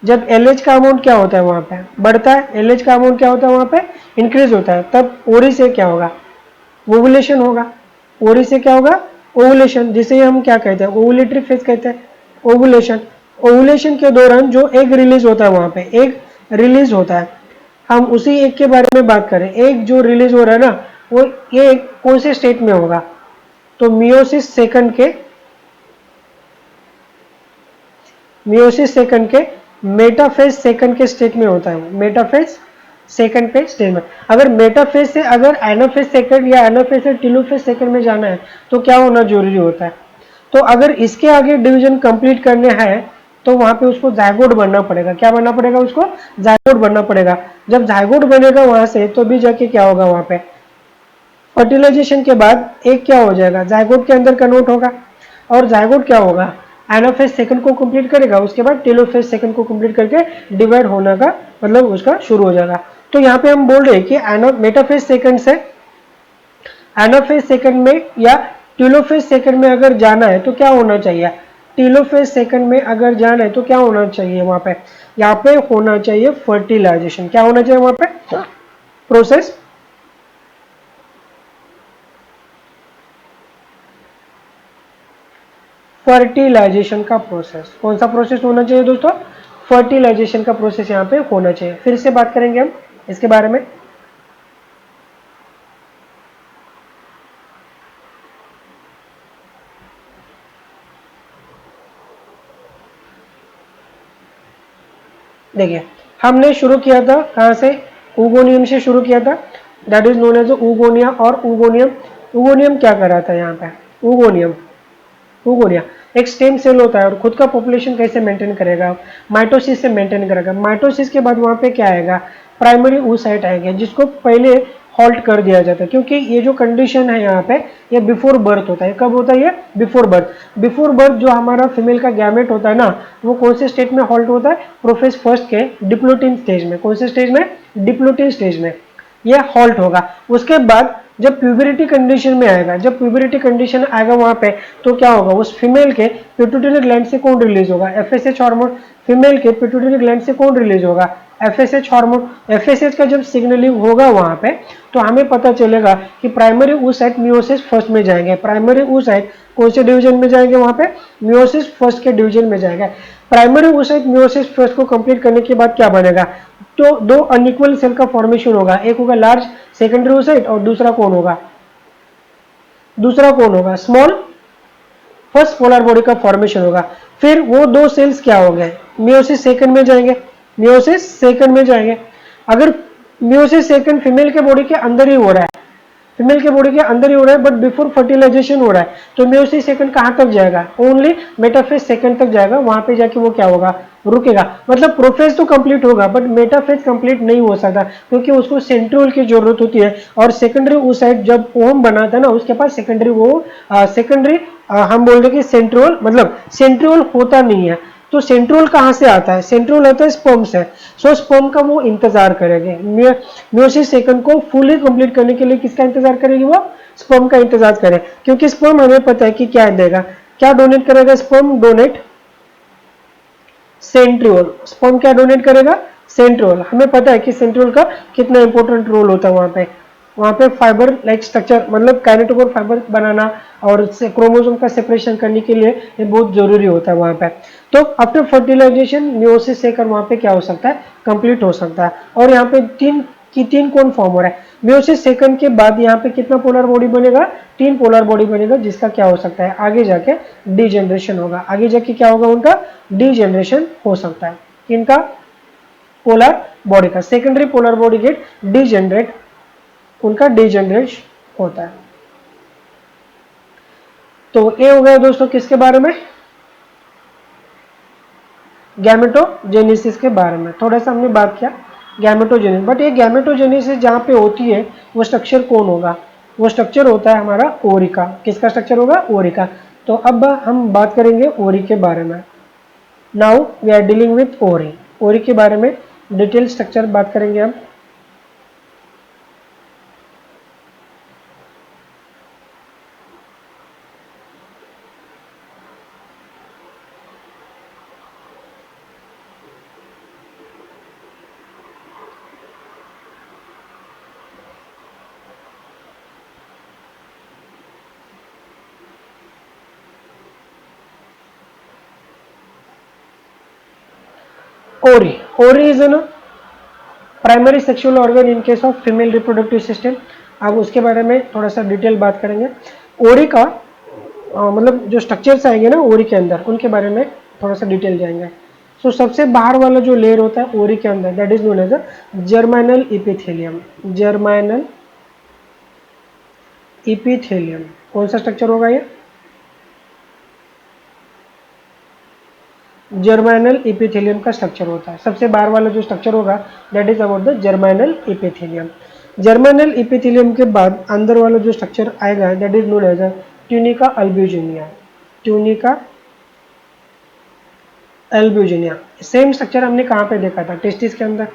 जब एलएच का अमाउंट क्या होता है वहां पे बढ़ता है, एलएच का अमाउंट क्या होता है वहां पे इंक्रीज होता है, तब ओरी से क्या होगा, ओवुलेशन होगा। ओरी से क्या होगा, ओवुलेशन, जिसे हम क्या कहते हैं, ओवुलेटरी फेज कहते हैं, ओवुलेशन। ओवुलेशन के दौरान जो एग रिलीज होता है, वहां पे एग रिलीज होता है, हम उसी एग के बारे में बात करें। एग जो रिलीज हो रहा है ना, वो ये कौन से स्टेट में होगा, तो मियोसिस सेकंड के मेटाफेज सेकंड के स्टेट में होता है, मेटाफेज सेकंड के स्टेज में। अगर मेटाफेज से अगर एनाफेज सेकंड या एनाफेज से टेलोफेज सेकंड में जाना है तो क्या होना जरूरी होता है, तो अगर इसके आगे डिवीजन कंप्लीट करने हैं तो वहां पे उसको जायगोट बनना पड़ेगा। क्या बनना पड़ेगा उसको, जायगोट बनना पड़ेगा। जब जायगोट बनेगा वहां से तो भी जाके क्या होगा, वहां पे फर्टिलाइजेशन के बाद एक क्या हो जाएगा, जायगोट के अंदर कन्वर्ट होगा। और जायगोट क्या होगा, एनाफेज सेकंड को कंप्लीट करेगा, उसके बाद टेलोफेज सेकंड को कंप्लीट करके डिवाइड होने का मतलब उसका शुरू हो जाएगा। तो यहाँ पे हम बोल रहे हैं कि मेटाफेज सेकंड से एनाफेज सेकंड में या टेलोफेज सेकंड में अगर जाना है तो क्या होना चाहिए, टेलोफेज सेकंड में अगर जाना है तो क्या होना चाहिए वहां पे, यहाँ पे होना चाहिए फर्टिलाइजेशन। क्या होना चाहिए वहां पे, प्रोसेस फर्टिलाइजेशन का प्रोसेस। कौन सा प्रोसेस होना चाहिए दोस्तों, फर्टिलाइजेशन का प्रोसेस यहाँ पे होना चाहिए। फिर से बात करेंगे हम इसके बारे में। देखिए हमने शुरू किया था कहां से, ऊगोनियम से शुरू किया था, that is known as oogonia. और ऊगोनियम क्या कर रहा था यहाँ पे, ऊगोनिया एक स्टेम सेल होता है और खुद का पॉपुलेशन कैसे मेंटेन करेगा, माइटोसिस से मेंटेन करेगा। माइटोसिस के बाद वहां पे क्या आएगा, प्राइमरी oocyte आएगा, जिसको पहले हॉल्ट कर दिया जाता है, क्योंकि ये जो कंडीशन है यहाँ पे ये बिफोर बर्थ होता है। कब होता है ये, बिफोर बर्थ जो हमारा फीमेल का गैमेट होता है ना, वो कौन से स्टेट में हॉल्ट होता है, प्रोफेज फर्स्ट के डिप्लोटिन स्टेज में। कौन से स्टेज में, डिप्लोटिन स्टेज में ये हॉल्ट होगा। उसके बाद जब प्यूबरिटी कंडीशन में आएगा, जब प्यूबरिटी कंडीशन आएगा वहां पे, तो क्या होगा, उस फीमेल के पिट्यूटरी ग्लैंड से कौन रिलीज होगा, एफएसएच हार्मोन। फीमेल के पिट्यूटरी ग्लैंड से कौन रिलीज होगा, FSH हार्मोन, FSH का जब सिग्नलिंग होगा वहां पे तो हमें पता चलेगा कि प्राइमरी oocyte मियोसिस फर्स्ट में जाएंगे। प्राइमरी oocyte कौन से डिवीजन में जाएंगे? वहां पे मियोसिस फर्स्ट के डिवीजन में जाएगा। प्राइमरी oocyte मियोसिस फर्स्ट को कंप्लीट करने के बाद क्या बनेगा? तो दो अनइक्वल सेल का फॉर्मेशन होगा, एक होगा लार्ज सेकेंडरी oocyte और दूसरा कौन होगा? दूसरा कौन होगा? स्मॉल फर्स्ट पोलर बॉडी का फॉर्मेशन होगा। फिर वो दो सेल्स क्या हो गए? मियोसिस सेकंड में जाएंगे, मियोसिस सेकंड में जाएंगे। अगर मियोसिस सेकंड फीमेल के बॉडी के अंदर ही हो रहा है, फीमेल के बॉडी के अंदर ही हो रहा है बट बिफोर फर्टिलाइजेशन हो रहा है, तो मियोसिस सेकंड कहां तक जाएगा? ओनली मेटाफेज सेकंड तक जाएगा। वहां पे जाके वो क्या होगा? रुकेगा। मतलब प्रोफेज तो कंप्लीट होगा बट मेटाफेज कंप्लीट नहीं हो सकता क्योंकि उसको सेंट्रियोल की जरूरत होती है। और सेकेंडरी oocyte जब ओम बनाता है ना, उसके पास सेकेंडरी वो सेकेंडरी हम बोल रहे कि सेंट्रियोल, मतलब सेंट्रियोल होता नहीं है। तो सेंट्रियोल कहां से आता है? सेंट्रियोल आता है स्पर्म से। सो स्पर्म का वो इंतजार करेंगे। मियोसिस सेकंड को फुली कंप्लीट करने के लिए किसका इंतजार करेगी? वो स्पर्म का इंतजार करे, क्योंकि स्पर्म हमें पता है कि क्या देगा, क्या डोनेट करेगा स्पर्म? Donate centriole. स्पर्म क्या डोनेट करेगा? सेंट्रियोल। हमें पता है कि सेंट्रियोल का कितना इंपॉर्टेंट रोल होता है वहां पे फाइबर लाइक स्ट्रक्चर, मतलब काइनेटोकोर फाइबर बनाना और क्रोमोसोम का सेपरेशन करने के लिए ये बहुत जरूरी होता है वहां पे। तो आफ्टर फर्टिलाइजेशन मियोसिस सेकंड वहां पे क्या हो सकता है? कंप्लीट हो सकता है। और यहाँ पे तीन कौन फॉर्म हो रहा है? मियोसिस सेकंड के बाद यहाँ पे कितना पोलर बॉडी बनेगा? 3 पोलर बॉडी बनेगा, जिसका क्या हो सकता है? आगे जाके डीजेनरेशन होगा। आगे जाके क्या होगा? उनका डीजेनरेशन हो सकता है। इनका पोलर बॉडी का secondary polar body get degenerate, उनका डीजेनरेट होता है। तो ये हो गया दोस्तों किसके बारे में? गैमेटोजेनेसिस के बारे में थोड़ा सा हमने बात किया, गैमेटोजेनेसिस। बट ये गैमेटोजेनेसिस जहां पे होती है वो स्ट्रक्चर कौन होगा? वो स्ट्रक्चर होता है हमारा ओरी का। किसका स्ट्रक्चर होगा? ओरी का। तो अब हम बात करेंगे ओरी के बारे में। Now we are dealing with ovary. Ovary के बारे में डिटेल स्ट्रक्चर बात करेंगे हम। Ovary. Ovary is a primary sexual organ in case of female reproductive system. अब उसके बारे में थोड़ा सा डिटेल बात करेंगे। ओरी का मतलब जो स्ट्रक्चर्स आएंगे ना ओरी के अंदर, उनके बारे में थोड़ा सा डिटेल जाएंगे। सो सबसे बाहर वाला जो लेयर होता है ओरी के अंदर, that is known as a germinal epithelium. Germinal epithelium कौन सा स्ट्रक्चर होगा ये? जर्मिनल इपिथेलियम का स्ट्रक्चर होता है। सबसे बाहर वाला जो स्ट्रक्चर होगा that is about the germinal epithelium. Germinal epithelium के बाद अंदर वाला जो स्ट्रक्चर आएगा that is known as a tunica albuginea. Tunica albuginea. Same structure हमने कहां पे देखा था? टेस्टिस के अंदर।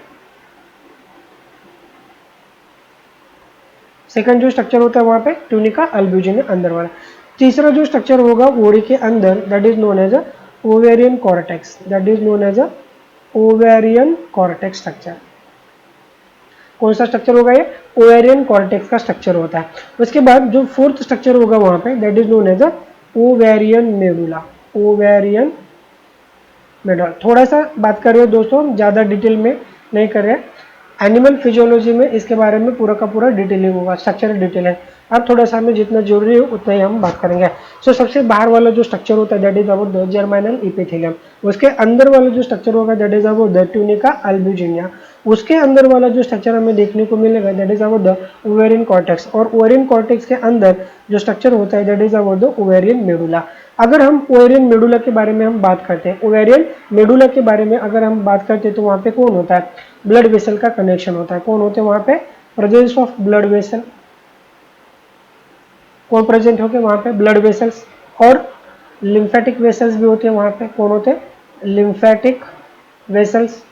सेकंड जो स्ट्रक्चर होता है वहां पे ट्यूनिका अल्ब्यूजिनिया अंदर वाला। तीसरा जो स्ट्रक्चर होगा ओरी के अंदर that is known as a ovarian cortex. That is known as a ovarian cortex structure. कौन सा स्ट्रक्चर होगा ये? ओवेरियन कॉर्टेक्स का स्ट्रक्चर होता है। उसके बाद जो फोर्थ स्ट्रक्चर होगा वहां पे that is known as a ovarian medulla. Ovarian medulla. थोड़ा सा बात कर रहे हो दोस्तों, ज्यादा डिटेल में नहीं कर रहे हैं। एनिमल फिजियोलॉजी में इसके बारे में पूरा का पूरा डिटेलिंग होगा, स्ट्रक्चर डिटेल है। अब थोड़ा सा हमें जितना जरूरी हो उतना ही हम बात करेंगे। सो सबसे बाहर वाला जो स्ट्रक्चर होता है that is about the germinal epithelium. उसके अंदर वाला जो स्ट्रक्चर होगा that is about the tunica albuginea. उसके अंदर वाला जो स्ट्रक्चर हमें देखने को मिलेगा that is about the ovarian cortex. और ओवेरियन कॉर्टेक्स के अंदर जो स्ट्रक्चर होता है that is about the ovarian medulla. अगर हम ओवेरियन मेडुला के बारे में हम बात करते हैं, ओवेरियन मेडुला के बारे में अगर हम बात करते हैं तो वहां पे कौन होता है? ब्लड वेसल का कनेक्शन होता है। कौन होते हैं वहां पे? Presence of blood vessel. कौन प्रेजेंट होते हैं वहां पे? Blood vessels. और लिम्फेटिक वेसल्स भी होते हैं वहां पे। कौन होते हैं? Lymphatic vessels.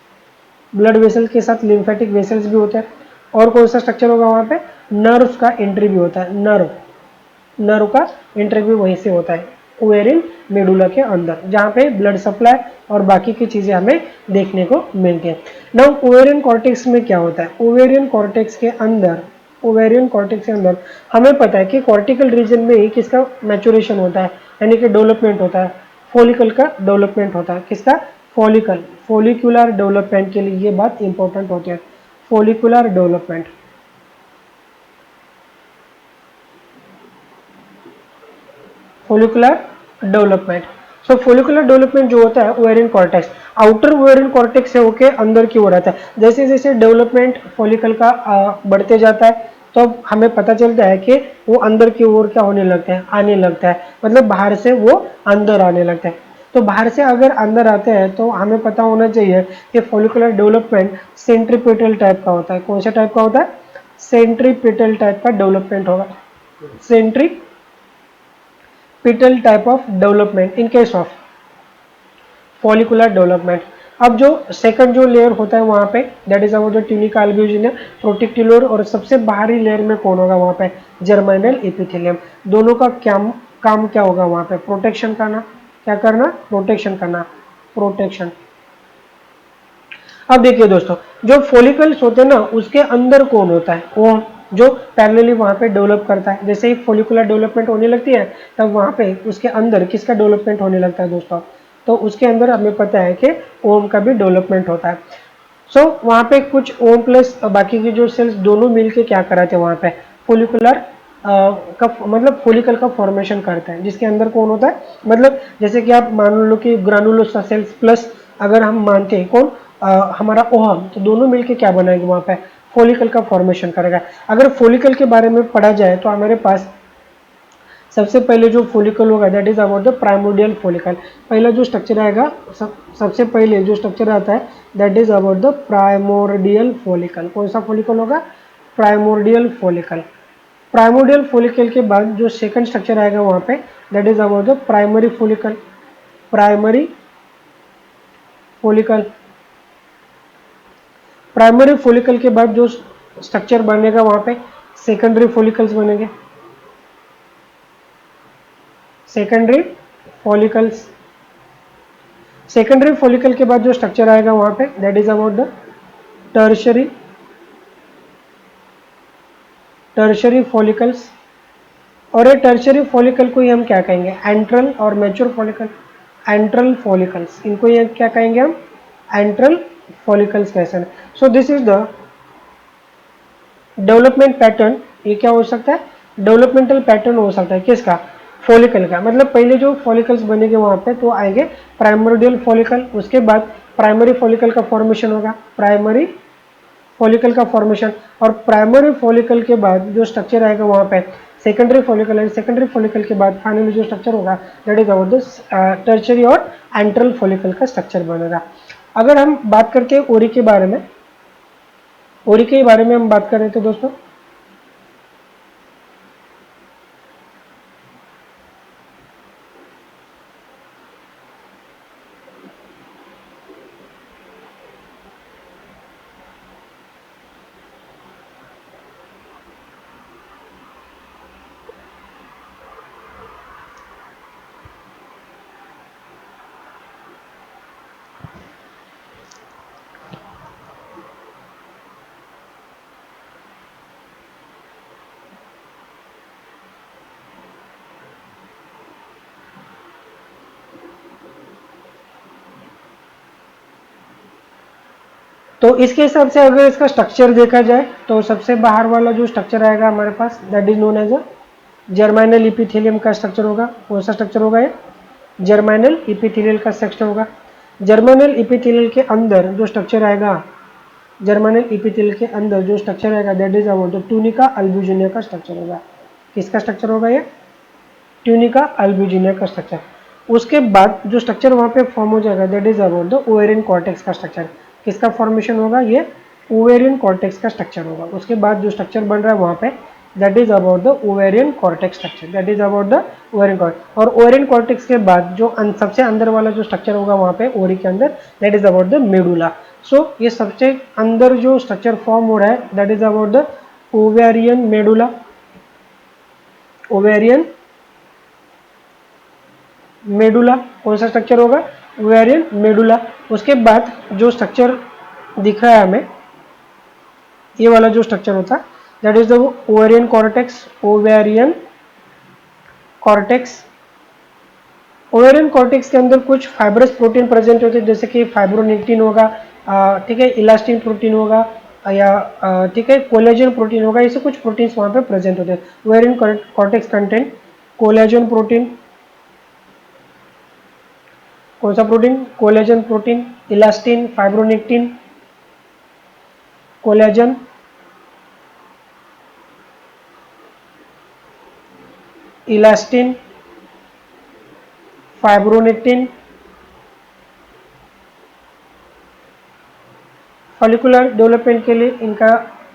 ब्लड वेसल के साथ लिम्फेटिक वेसल्स भी होते हैं। और कौन सा स्ट्रक्चर होगा वहां पे? नर्व का एंट्री भी होता है। नर्व का एंट्री भी वहीं से होता है। ओवेरियन मेडुला के अंदर, जहाँ पे ब्लड सप्लाई और बाकी की चीजें हमें देखने को मिलती है। नाउ ओवेरियन कॉर्टेक्स में क्या होता है? ओवेरियन कॉर्टेक्स के अंदर हमें पता है कि कॉर्टिकल रीजन में ही किसका मैच्योरेशन होता है, यानी कि डेवलपमेंट होता है, फॉलिकल का डेवलपमेंट होता है। किसका? फॉलिकुलर डेवलपमेंट के लिए ये बात इंपॉर्टेंट होती है, follicular development. Follicular development. So follicular development जो होता है ovarian cortex, outer ovarian cortex से होके अंदर की ओर आता है। जैसे जैसे डेवलपमेंट फॉलिकल का बढ़ते जाता है तो हमें पता चलता है कि वो अंदर की ओर क्या होने लगता है, आने लगता है, मतलब बाहर से वो अंदर आने लगता है। तो बाहर से अगर अंदर आते हैं तो हमें पता होना चाहिए कि फॉलिकुलर डेवलपमेंट सेंट्रीपिटल टाइप का होता है। कौन सा टाइप का होता है? सेंट्रीपिटल टाइप का डेवलपमेंट होगा, centripetal type of development in case of follicular development. अब जो सेकंड जो लेयर होता है वहां पे, दैट इज अवर जो ट्यूनिका अल्ब्यूजिना प्रोटेक्टिलोर, और सबसे बाहरी लेयर में कौन होगा वहां पे? Germinal epithelium. दोनों का क्या काम क्या होगा वहां पे? प्रोटेक्शन करना। क्या करना? प्रोटेक्शन करना, प्रोटेक्शन। अब देखिए दोस्तों, जो फॉलिकल्स होते हैं ना उसके अंदर कौन होता है? वो जो पैरेलली वहां पे डेवलप करता है। जैसे ही फॉलिकुलर डेवलपमेंट होने लगती है तब वहां पे उसके अंदर किसका डेवलपमेंट होने लगता है दोस्तों? तो उसके अंदर हमें पता है कि ओम का भी डेवलपमेंट होता है। सो वहां पे कुछ ओम प्लस बाकी के जो सेल्स दोनों मिलके क्या कराते हैं वहां पे? फॉलिकुलर का मतलब फॉलिकल का फॉर्मेशन करता है, जिसके अंदर कौन होता है? मतलब जैसे कि आप मान लो कि ग्रानुलोसा सेल्स प्लस अगर हम मानते हैं कौन हमारा ओहम, तो दोनों मिलके क्या बनाएंगे वहां पे? फॉलिकल का फॉर्मेशन करेगा। अगर फॉलिकल के बारे में पढ़ा जाए तो हमारे पास सबसे पहले जो फॉलिकल होगा that is about the primordial follicle. पहला जो स्ट्रक्चर आएगा, सबसे पहले जो स्ट्रक्चर आता है that is about the primordial follicle. कौन सा फॉलिकल होगा? Primordial follicle. प्राइमोर्डियल फॉलिकल के बाद जो सेकंड स्ट्रक्चर आएगा वहां पे that is about the primary follicle. Primary follicle. Primary follicle के बाद जो स्ट्रक्चर बनेगा वहां पे सेकेंडरी फॉलिकल्स बनेंगे, सेकेंडरी फॉलिकल्स। सेकेंडरी फॉलिकल के बाद जो स्ट्रक्चर आएगा वहां पे that is about the tertiary follicles. और ये टर्शरी फॉलिकल को ही हम क्या कहेंगे? एंट्रल और मैच्योर फॉलिकल, एंट्रल फॉलिकल्स। इनको ये क्या कहेंगे हम? एंट्रल फॉलिकल्स कैसे? सो this is the development pattern. ये क्या हो सकता है? डेवलपमेंटल पैटर्न हो सकता है किसका? फॉलिकल का। मतलब पहले जो फॉलिकल्स बनेंगे वहां पे तो आएंगे प्राइमोर्डियल फॉलिकल, उसके बाद प्राइमरी फॉलिकल का फॉर्मेशन होगा, प्राइमरी फॉलिकल का फॉर्मेशन, और प्राइमरी फॉलिकल के बाद जो स्ट्रक्चर आएगा वहां पे secondary follicle, and secondary follicle के बाद फाइनली जो स्ट्रक्चर होगा that is about this tertiary और एंट्रल फॉलिकल का स्ट्रक्चर बनेगा। अगर हम बात करते हैं ओरी के बारे में, ओरी के बारे में हम बात कर रहे थे दोस्तों। तो इसके हिसाब से अगर इसका स्ट्रक्चर देखा जाए तो सबसे बाहर वाला जो स्ट्रक्चर आएगा हमारे पास that is known as a germinal epithelium का स्ट्रक्चर होगा। कौन सा स्ट्रक्चर होगा ये? जर्मिनल इपिथेलियल का स्ट्रक्चर होगा। जर्मिनल इपिथेलियल के अंदर जो स्ट्रक्चर आएगा, जर्मिनल इपिथेलियल के अंदर जो स्ट्रक्चर आएगा that is about the tunica albuginea का स्ट्रक्चर होगा। किसका स्ट्रक्चर होगा ये? ट्यूनिका अल्ब्यूजिनिया का स्ट्रक्चर। उसके बाद जो स्ट्रक्चर वहां पे फॉर्म हो जाएगा that is about the ovarian cortex का स्ट्रक्चर। किसका फॉर्मेशन होगा? ये ओवेरियन कॉर्टेक्स का स्ट्रक्चर होगा। उसके बाद जो स्ट्रक्चर बन रहा है वहां पे that is about the ovarian cortex structure, that is about the ovarian cortex. और ओवेरियन कॉर्टेक्स के बाद जो सबसे अंदर वाला जो स्ट्रक्चर होगा वहां पे ओरी के अंदर that is about the medulla. So ये सबसे अंदर जो स्ट्रक्चर फॉर्म हो रहा है that is about the ovarian medulla, ovarian medulla, कौन सा स्ट्रक्चर होगा, ओवेरियन मेडुला। उसके बाद जो स्ट्रक्चर दिख रहा है हमें, ये वाला जो स्ट्रक्चर होता है that is the ovarian cortex, ovarian cortex. Ovarian cortex के अंदर कुछ फाइब्रस प्रोटीन प्रेजेंट होते हैं, जैसे कि फाइब्रोनेक्टिन होगा, ठीक है, इलास्टिन प्रोटीन होगा, या ठीक है कोलेजन प्रोटीन होगा, ऐसे कुछ प्रोटीन्स वहाँ पे प्रेजेंट होते हैं। Ovarian cortex content collagen protein, कौन सा protein, collagen protein, elastin, fibronectin, collagen, elastin, fibronectin, follicular development के लिए इनका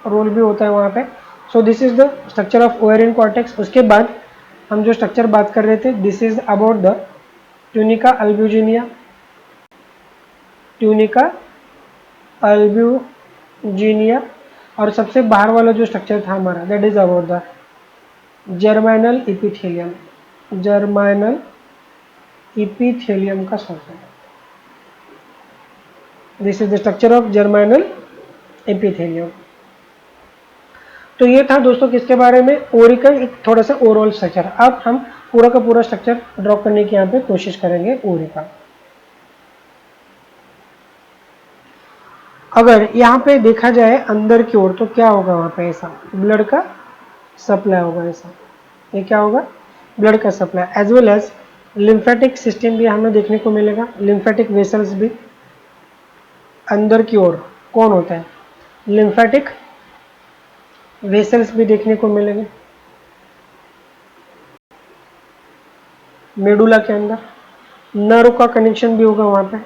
रोल भी होता है वहाँ पे। So this is the structure of ovarian cortex. उसके बाद हम जो स्ट्रक्चर बात कर रहे थे, this is about the tunica albuginea, tunica albuginea. और सबसे बाहर वाला जो स्ट्रक्चर था हमारा that is about the germinal epithelium, जर्माइनल epithelium का structure. This is the structure of germinal epithelium. तो ये था दोस्तों किसके बारे में, ओरी का एक थोड़ा सा ओवरऑल स्ट्रक्चर। अब हम पूरा का पूरा स्ट्रक्चर ड्रॉ करने की यहाँ पे कोशिश करेंगे ओरी का। अगर यहाँ पे देखा जाए अंदर की ओर तो क्या होगा, वहां पे ऐसा ब्लड का सप्लाई होगा, ऐसा ये क्या होगा, ब्लड का supply, as well as lymphatic system भी हमें देखने को मिलेगा, लिम्फेटिक वेसल्स भी अंदर की ओर कौन होता है, लिम्फेटिक वेसल्स भी देखने को मिलेंगे मेडुला के अंदर। नर्व का कनेक्शन भी होगा वहां पे,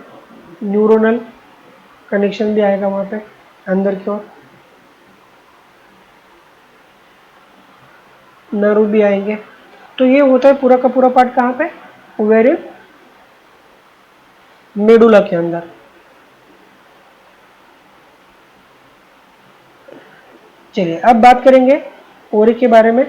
न्यूरोनल कनेक्शन भी आएगा वहां पे अंदर की ओर, नर्व भी आएंगे। तो ये होता है पूरा का पूरा पार्ट कहाँ पे, ओवेरियन मेडुला के अंदर। चलिए अब बात करेंगे ओरी के बारे में।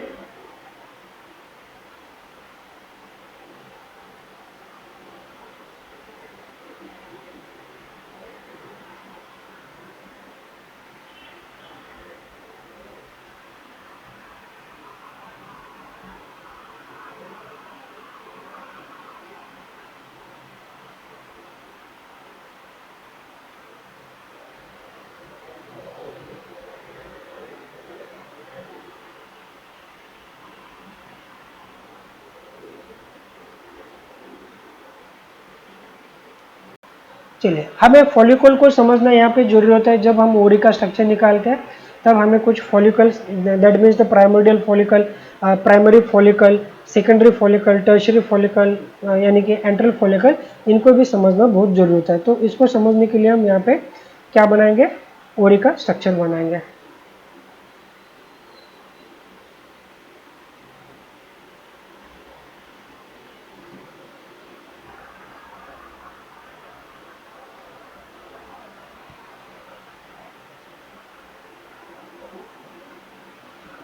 चलिए हमें फॉलिकल को समझना यहाँ पे जरूरी होता है। जब हम ओरी का स्ट्रक्चर निकालते हैं तब हमें कुछ follicles, that means the primordial follicle, primary follicle, secondary follicle, tertiary follicle, यानी कि एंट्रल फॉलिकल, इनको भी समझना बहुत जरूरी होता है। तो इसको समझने के लिए हम यहाँ पे क्या बनाएंगे, ओरी का स्ट्रक्चर बनाएंगे।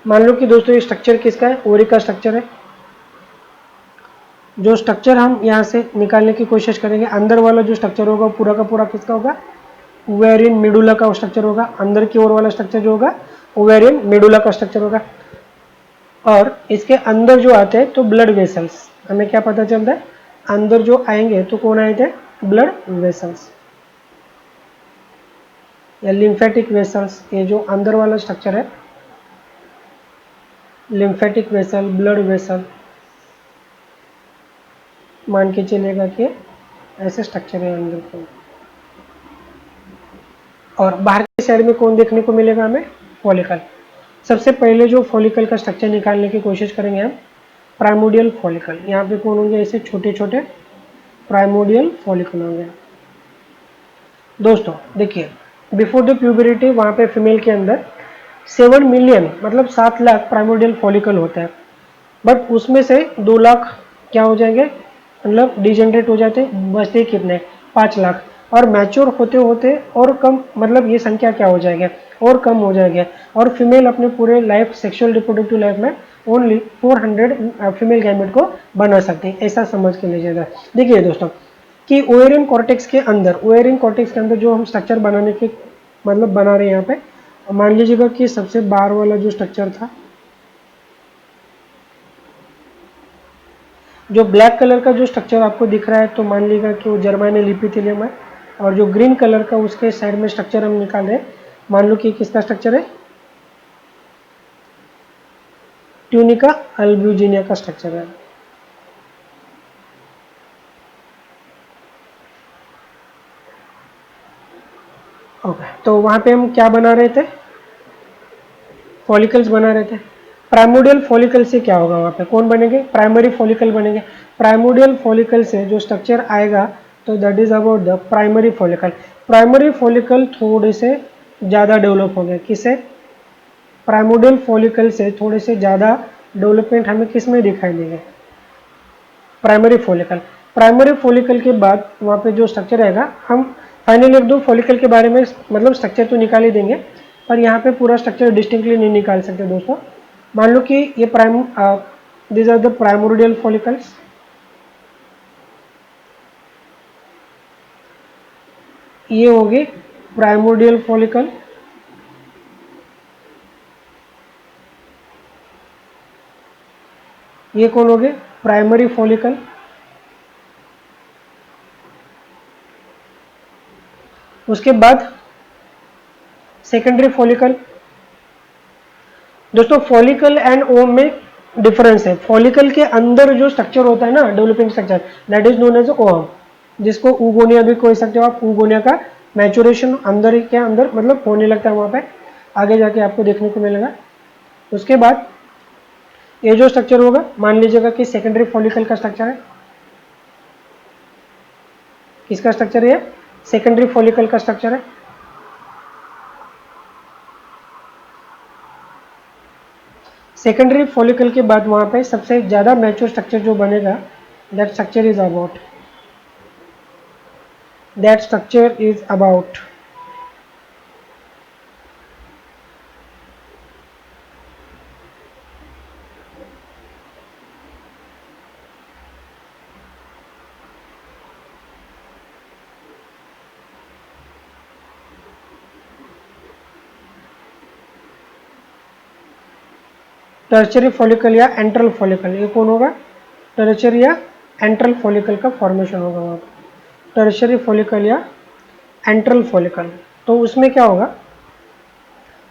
मान लो कि दोस्तों ये स्ट्रक्चर किसका है, ओरी का स्ट्रक्चर है। जो स्ट्रक्चर हम यहाँ से निकालने की कोशिश करेंगे, अंदर वाला जो स्ट्रक्चर होगा पूरा का पूरा किसका होगा, ओवेरियन मेडुला का स्ट्रक्चर होगा। अंदर की ओर वाला स्ट्रक्चर जो होगा ओवेरियन मेडुला का स्ट्रक्चर होगा। और इसके अंदर जो आते हैं तो ब्लड वेसल्स, हमें क्या पता चलता है, अंदर जो आएंगे तो कौन आए थे, ब्लड वेसल्स या लिम्फेटिक वेसल्स। ये जो अंदर वाला स्ट्रक्चर है, लिम्फेटिक वेसल, ब्लड वेसल, मान के चलेगा कि ऐसे स्ट्रक्चर है अंदर को। और बाहर की साइड में कौन देखने को मिलेगा हमें, फॉलिकल। सबसे पहले जो फॉलिकल का स्ट्रक्चर निकालने की कोशिश करेंगे हम, प्राइमोडियल फॉलिकल। यहाँ पे कौन होंगे, ऐसे छोटे छोटे प्राइमोडियल फॉलिकल होंगे। दोस्तों देखिए, बिफोर द प्यूबरिटी वहाँ पे फीमेल के अंदर 7 मिलियन मतलब 7 लाख प्राइमोडियल फॉलिकल होता है। बट उसमें से 2 लाख क्या हो जाएंगे, मतलब डिजेनरेट हो जाते हैं, बचते कितने, 5 लाख। और मैच्योर होते होते और कम, मतलब ये संख्या क्या हो जाएगी, और कम हो जाएगी, और फीमेल अपने पूरे लाइफ सेक्सुअल रिप्रोडक्टिव लाइफ में ओनली 400 फीमेल गैमेट को बना सकते हैं, ऐसा समझ के लीजिएगा। देखिए दोस्तों कि ओवेरियन कॉर्टेक्स के अंदर, ओवेरियन कॉर्टेक्स के अंदर जो हम स्ट्रक्चर बनाने के मतलब बना रहे हैं यहाँ पे, मान लीजिएगा कि सबसे बाहर वाला जो स्ट्रक्चर था, जो ब्लैक कलर का जो स्ट्रक्चर आपको दिख रहा है, तो मान लीजिएगा कि वो जर्मानियल एपिथेलियम है, और जो ग्रीन कलर का उसके साइड में स्ट्रक्चर हम निकाल रहे हैं, मान लो कि किसका स्ट्रक्चर है, ट्यूनिका अल्ब्यूजिनिया का स्ट्रक्चर है। ओके, तो वहां पे हम क्या बना रहे थे, फॉलिकल्स बना रहे थे। प्राइमोडियल फॉलिकल से क्या होगा, वहां पे कौन बनेंगे, प्राइमरी फॉलिकल बनेंगे। प्राइमोडियल फॉलिकल से जो स्ट्रक्चर आएगा, तो that is about the primary follicle. Primary follicle थोड़े से ज़्यादा डेवलप हो गए, किससे, प्राइमोडियल फॉलिकल से थोड़े से ज़्यादा डेवलपमेंट हमें किस में दिखाई देंगे, प्राइमरी फॉलिकल। प्राइमरी फॉलिकल के बाद वहाँ पे जो स्ट्रक्चर रहेगा, हम फाइनली एक दो फॉलिकल के बारे में मतलब स्ट्रक्चर तो निकाल ही देंगे, पर यहाँ पे पूरा स्ट्रक्चर डिस्टिंक्टली नहीं निकाल सकते दोस्तों। मान लो कि ये this are the primordial follicles, ये होगी प्राइमोडियल फॉलिकल, ये कौन हो गए, प्राइमरी फॉलिकल। उसके बाद सेकेंडरी फॉलिकल। दोस्तों फॉलिकल एंड ओम में डिफरेंस है। फॉलिकल के अंदर जो स्ट्रक्चर होता है ना, developing structure, that is known as ovum, जिसको ऊगोनिया भी कह सकते हो आप। ऊगोनिया का मैचुरेशन अंदर के अंदर मतलब होने लगता है, वहां पे आगे जाके आपको देखने को मिलेगा। उसके बाद ये जो स्ट्रक्चर होगा, मान लीजिएगा कि सेकेंडरी फॉलिकल का स्ट्रक्चर है, किसका स्ट्रक्चर है, सेकेंडरी फॉलिकल का स्ट्रक्चर है। सेकेंडरी फॉलिकल के बाद वहां पे सबसे ज्यादा मैच्योर स्ट्रक्चर जो बनेगा, that structure is about, that structure is about tertiary follicle या एंट्रल फॉलिकल। ये कौन होगा, टर्चरी या एंट्रल फॉलिकल का फॉर्मेशन होगा वहां पर, टर्चरी फॉलिकल या एंट्रल फॉलिकल। तो उसमें क्या होगा,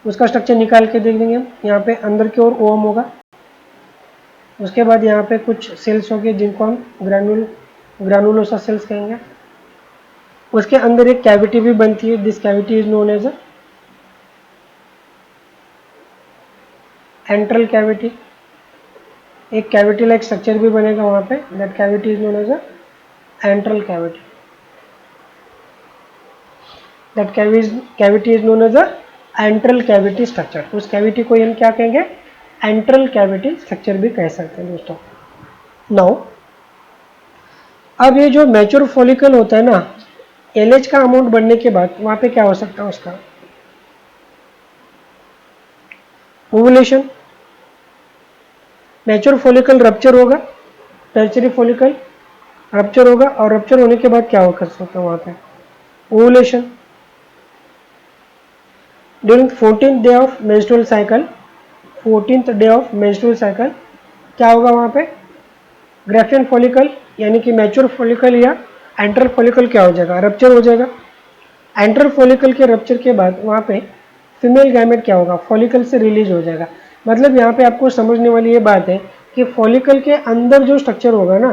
उसका स्ट्रक्चर निकाल के देख देंगे हम। यहाँ पे अंदर की ओर ओम होगा, उसके बाद यहाँ पे कुछ सेल्स होंगे जिनको हम ग्रानुलोसा सेल्स कहेंगे। उसके अंदर एक कैविटी भी बनती है, this cavity is known as antral cavity. एक कैविटी लाइक स्ट्रक्चर भी बनेगा वहां पे, that cavity is known as antral cavity. That cavity is known as antral cavity structure. उस कैविटी को हम क्या कहेंगे, एंट्रल कैविटी स्ट्रक्चर भी कह सकते हैं दोस्तों। नाउ अब ये जो मैच्योर फॉलिकल होता है ना, एलएच का अमाउंट बढ़ने के बाद वहां पे क्या हो सकता है, उसका ओवुलेशन। मैच्योर फॉलिकल रप्चर होगा, टर्चरी फॉलिकल रप्चर होगा, और रप्चर होने के बाद क्या हो कर सकता है वहां पे, ovulation. During 14th day of menstrual cycle, 14th day of menstrual cycle क्या होगा वहां पे, ग्रेफियन फॉलिकल यानी कि मैच्योर फॉलिकल या एंट्रल फॉलिकल क्या हो जाएगा, रप्चर हो जाएगा। एंट्रल फॉलिकल के रप्चर के बाद वहां पे फीमेल गैमेट क्या होगा, फॉलिकल से रिलीज हो जाएगा। मतलब यहाँ पे आपको समझने वाली ये बात है कि फॉलिकल के अंदर जो स्ट्रक्चर होगा ना,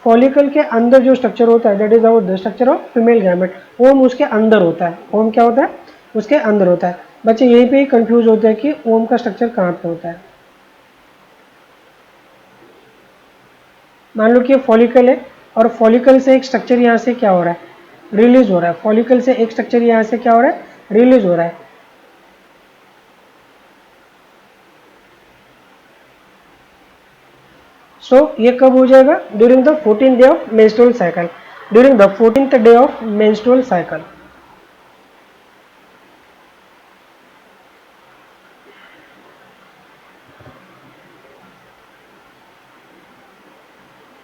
फॉलिकल के अंदर जो स्ट्रक्चर होता है, that is about the structure of female gamete. Ovum उसके अंदर होता है, ओम क्या होता है, उसके अंदर होता है। बच्चे यहीं पे ही कंफ्यूज होते हैं कि ओम का स्ट्रक्चर कहाँ पे होता है। मान लो कि फॉलिकल है, और फॉलिकल से एक स्ट्रक्चर यहाँ से क्या हो रहा है, रिलीज हो रहा है। फॉलिकल से एक स्ट्रक्चर यहाँ से क्या हो रहा है, रिलीज हो रहा है। सो ये कब हो जाएगा, during the 14th day of menstrual cycle. During the 14th day of menstrual cycle.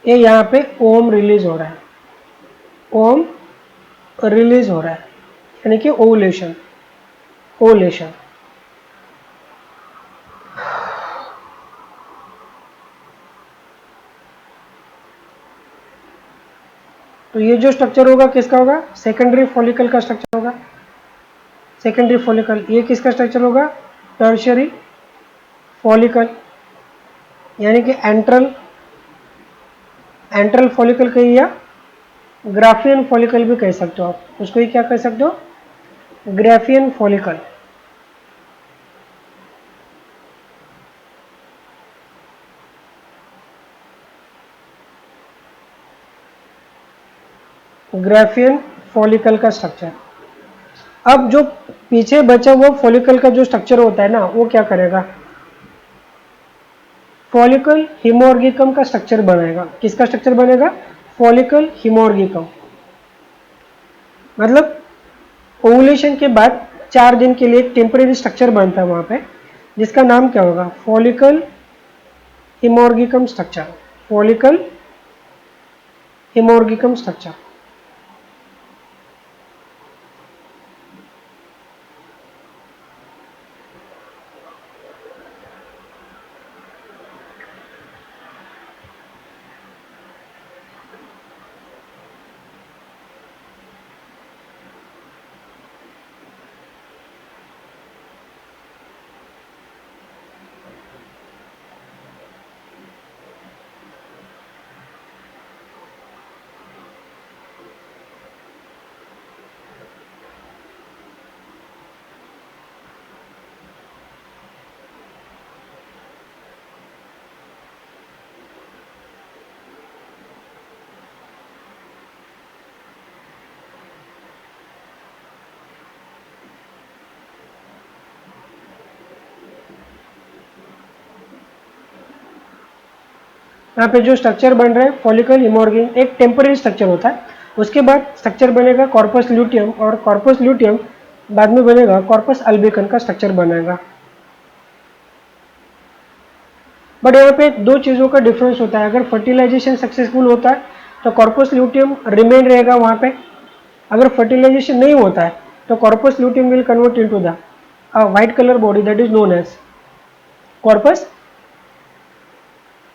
ये यहाँ पे ओम रिलीज हो रहा है, ओम रिलीज हो रहा है, यानी कि ओवुलेशन, ओवुलेशन। तो ये जो स्ट्रक्चर होगा किसका होगा? सेकेंडरी फॉलिकल का स्ट्रक्चर होगा। सेकेंडरी फॉलिकल, ये किसका स्ट्रक्चर होगा? टर्शियरी फॉलिकल, यानी कि एंट्रल, एंट्रल फॉलिकल कहिए या ग्राफियन फॉलिकल भी कह सकते हो आप, उसको ही क्या कह सकते हो? Graafian follicle. ग्राफियन फॉलिकल का स्ट्रक्चर। अब जो पीछे बचा हुआ फॉलिकल का जो स्ट्रक्चर होता है ना, वो क्या करेगा? फॉलिकल हिमोर्गिकम का स्ट्रक्चर बनाएगा। किसका स्ट्रक्चर बनेगा? फॉलिकल हिमोर्गिकम। मतलब ओवुलेशन के बाद 4 दिन के लिए एक टेम्परेरी स्ट्रक्चर बनता है वहां पे, जिसका नाम क्या होगा? Follicle haemorrhagicum structure, follicle haemorrhagicum structure. यहाँ पे जो स्ट्रक्चर बन रहा है फॉलिकल हिमोर्गिकम, एक टेम्परेरी स्ट्रक्चर होता है। उसके बाद स्ट्रक्चर बनेगा कॉर्पस ल्यूटियम, और कॉर्पस ल्यूटियम बाद में बनेगा कॉर्पस अल्बिकम का स्ट्रक्चर बनेगा। बट यहाँ पे 2 चीज़ों का डिफरेंस होता है। अगर फर्टिलाइजेशन सक्सेसफुल होता है तो कॉर्पस ल्यूटियम रिमेन रहेगा वहाँ पे। अगर फर्टिलाइजेशन नहीं होता है तो corpus luteum will convert into the white colour body that is known as corpus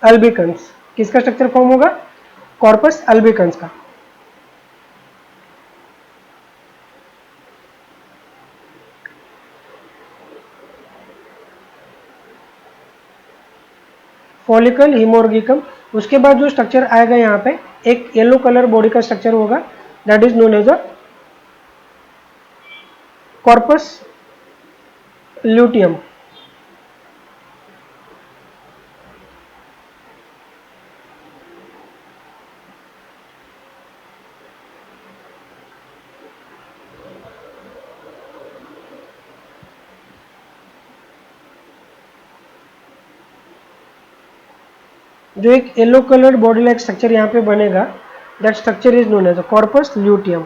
albicans. किसका स्ट्रक्चर फॉर्म होगा? कॉर्पस अल्बिकन्स का। Follicle haemorrhagicum. उसके बाद जो स्ट्रक्चर आएगा यहाँ पे, एक येलो कलर बॉडी का स्ट्रक्चर होगा that is known as a corpus luteum. जो एक yellow colour body like structure यहाँ पे बनेगा, that structure is known as a corpus luteum.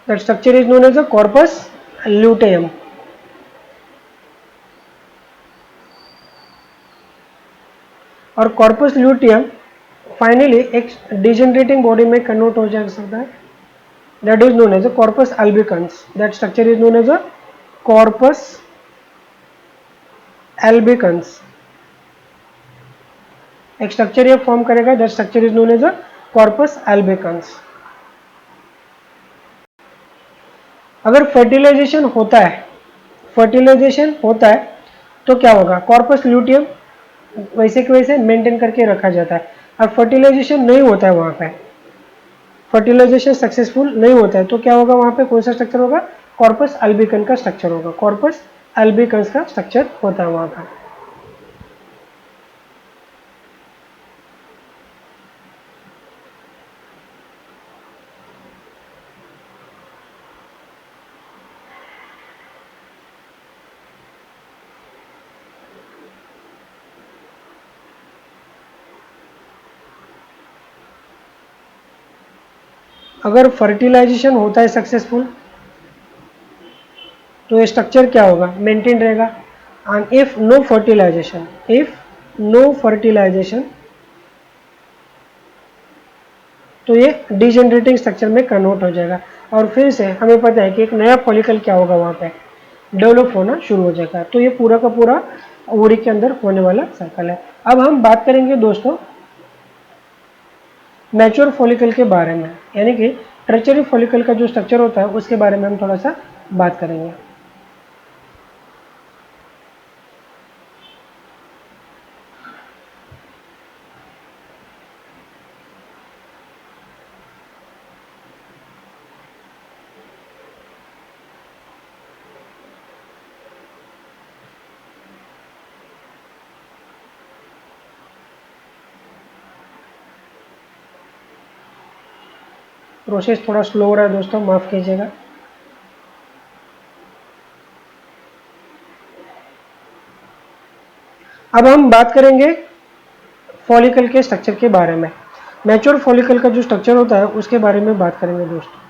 That structure is known as a corpus luteum. और corpus luteum finally एक डिजेनरेटिंग body में convert हो जा सकता है, that is known as a corpus albicans. That structure is known as a corpus albicans. एक structure ये form करेगा, that structure is known as a corpus albicans. अगर फर्टिलाइजेशन होता है, फर्टिलाइजेशन होता है तो क्या होगा? कॉर्पस ल्यूटियम वैसे के वैसे मेंटेन करके रखा जाता है। अब फर्टिलाइजेशन नहीं होता है वहां पे, फर्टिलाइजेशन सक्सेसफुल नहीं होता है तो क्या होगा? वहां पे कौन सा स्ट्रक्चर होगा? कॉर्पस अल्बिकन का स्ट्रक्चर होगा। कॉर्पस अल्बिकन्स का स्ट्रक्चर होता है वहां पर। अगर फर्टिलाइजेशन होता है सक्सेसफुल तो ये स्ट्रक्चर क्या होगा, मेंटेन रहेगा। And if no fertilisation, if no fertilisation, तो ये डिजेनरेटिंग स्ट्रक्चर में कन्वर्ट हो जाएगा और फिर से हमें पता है कि एक नया फॉलिकल क्या होगा वहाँ पे डेवलप होना शुरू हो जाएगा। तो ये पूरा का पूरा ओवरी के अंदर होने वाला साइकिल है। अब हम बात करेंगे दोस्तों मैच्योर फॉलिकल के बारे में, यानी कि टर्शियरी फॉलिकल का जो स्ट्रक्चर होता है उसके बारे में हम थोड़ा सा बात करेंगे। प्रोसेस थोड़ा स्लो हो रहा है दोस्तों, माफ़ कीजिएगा। अब हम बात करेंगे फॉलिकल के स्ट्रक्चर के बारे में। मैच्योर फॉलिकल का जो स्ट्रक्चर होता है उसके बारे में बात करेंगे दोस्तों।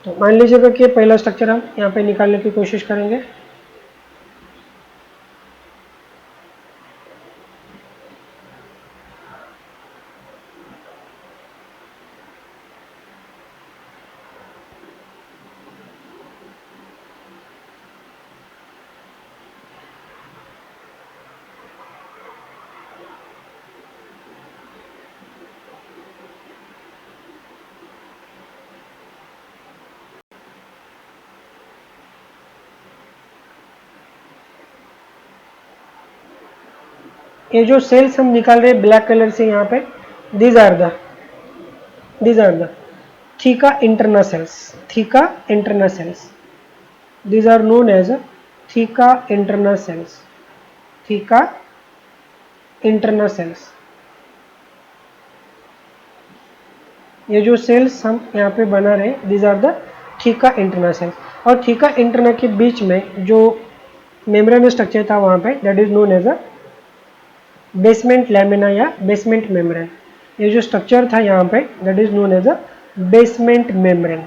तो मान लीजिएगा कि पहला स्ट्रक्चर हम यहाँ पे निकालने की कोशिश करेंगे। ये जो सेल्स हम निकाल रहे हैं ब्लैक कलर से यहाँ पे, these are the theca interna cells, theca interna cells, these are known as theca interna cells, theca interna cells। ये जो सेल्स हम यहाँ पे बना रहे हैं these are the theca interna cells। और थीका इंटरना के बीच में जो मेम्ब्रेन स्ट्रक्चर था वहाँ पे that is known as a basement lamina या बेसमेंट मेम्ब्रेन। ये जो स्ट्रक्चर था यहाँ पे that is known as a basement membrane.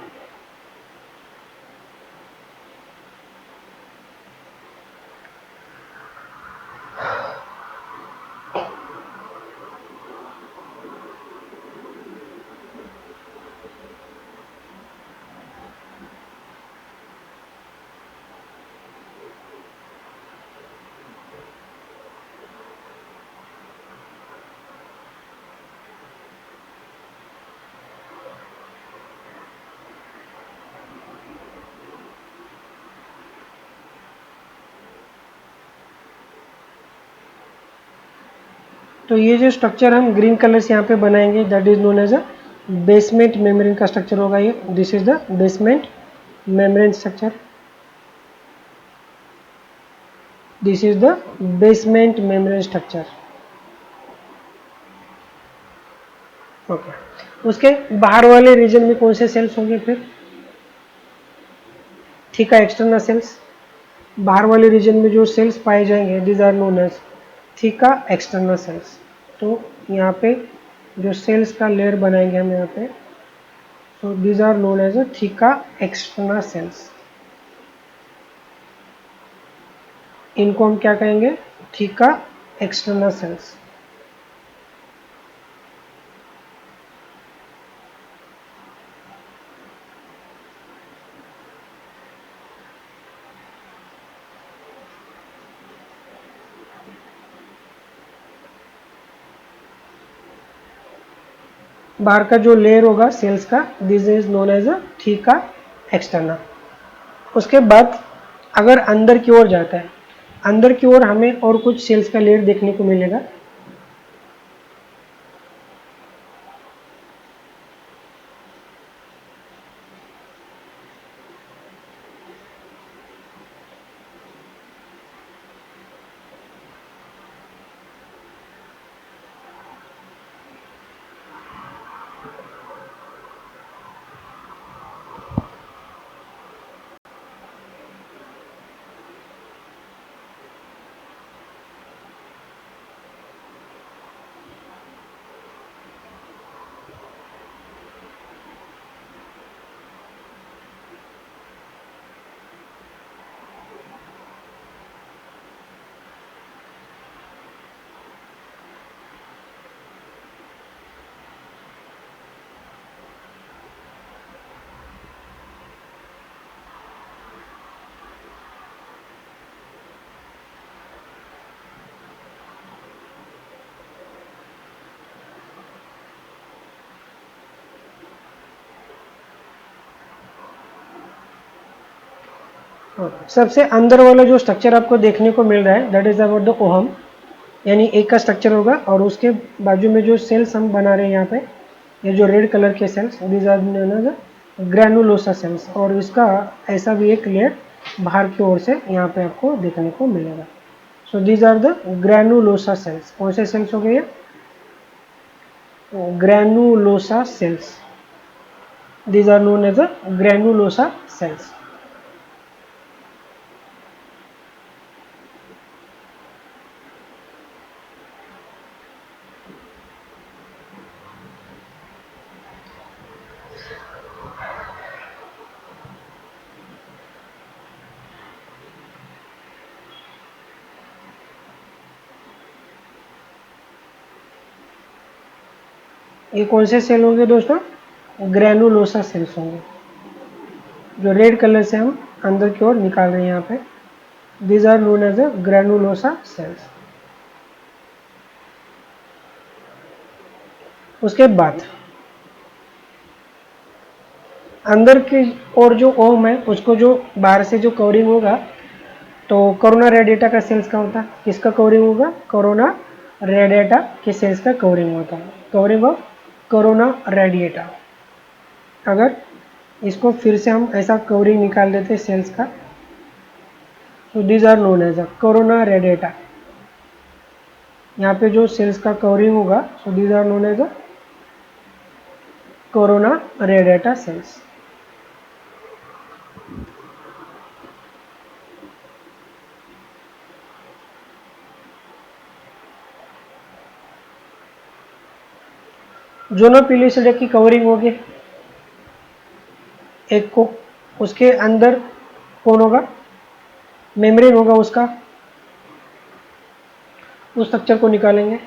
तो ये जो स्ट्रक्चर हम ग्रीन कलर से यहाँ पे बनाएंगे that is known as a basement membrane का स्ट्रक्चर होगा ये। This is the basement membrane structure, this is the basement membrane structure. Okay, उसके बाहर वाले रीजन में कौन से सेल्स होंगे फिर, थीका एक्सटर्नल सेल्स। बाहर वाले रीजन में जो सेल्स पाए जाएंगे these are known as theca external cells. तो यहाँ पे जो सेल्स का लेयर बनाएंगे हम यहाँ पे, so these are known as a theca externa cells। इनको हम क्या कहेंगे, थीका एक्सटर्ना सेल्स। बाहर का जो लेयर होगा सेल्स का this is known as a theca externa. उसके बाद अगर अंदर की ओर जाता है, अंदर की ओर हमें और कुछ सेल्स का लेयर देखने को मिलेगा। सबसे अंदर वाला जो स्ट्रक्चर आपको देखने को मिल रहा है that is about the ohm, यानी एक का स्ट्रक्चर होगा और उसके बाजू में जो सेल्स हम बना रहे हैं यहाँ पे, ये जो रेड कलर के cells these are granulosa cells, और इसका ऐसा भी एक लेयर बाहर की ओर से यहाँ पे आपको देखने को मिलेगा। So these are the granulosa cells. कौन से सेल्स हो गए? Granulosa cells. These are known as a granulosa cells. ये कौन से सेल होंगे दोस्तों? ग्रैनुलोसा सेल्स होंगे, जो रेड कलर से हम अंदर की ओर निकाल रहे हैं यहाँ पे। These are known as a granulosa cells. उसके बाद अंदर की ओर जो ओम है उसको जो बाहर से जो कवरिंग होगा, तो कोरोना रेडिएटा का सेल्स का होता है, किसका कवरिंग होगा? कोरोना रेडिएटा के सेल्स का कवरिंग होता है, कवरिंग ऑफ कोरोना रेडिएटा। अगर इसको फिर से हम ऐसा कवरिंग निकाल देते सेल्स का, तो these are known as a corona radiata. यहाँ पे जो सेल्स का कवरिंग होगा, so these are known as a corona radiata cells. Zona pellucida की कवरिंग होगी एक को, उसके अंदर कौन होगा? मेम्ब्रेन होगा उसका, उस स्ट्रक्चर को निकालेंगे।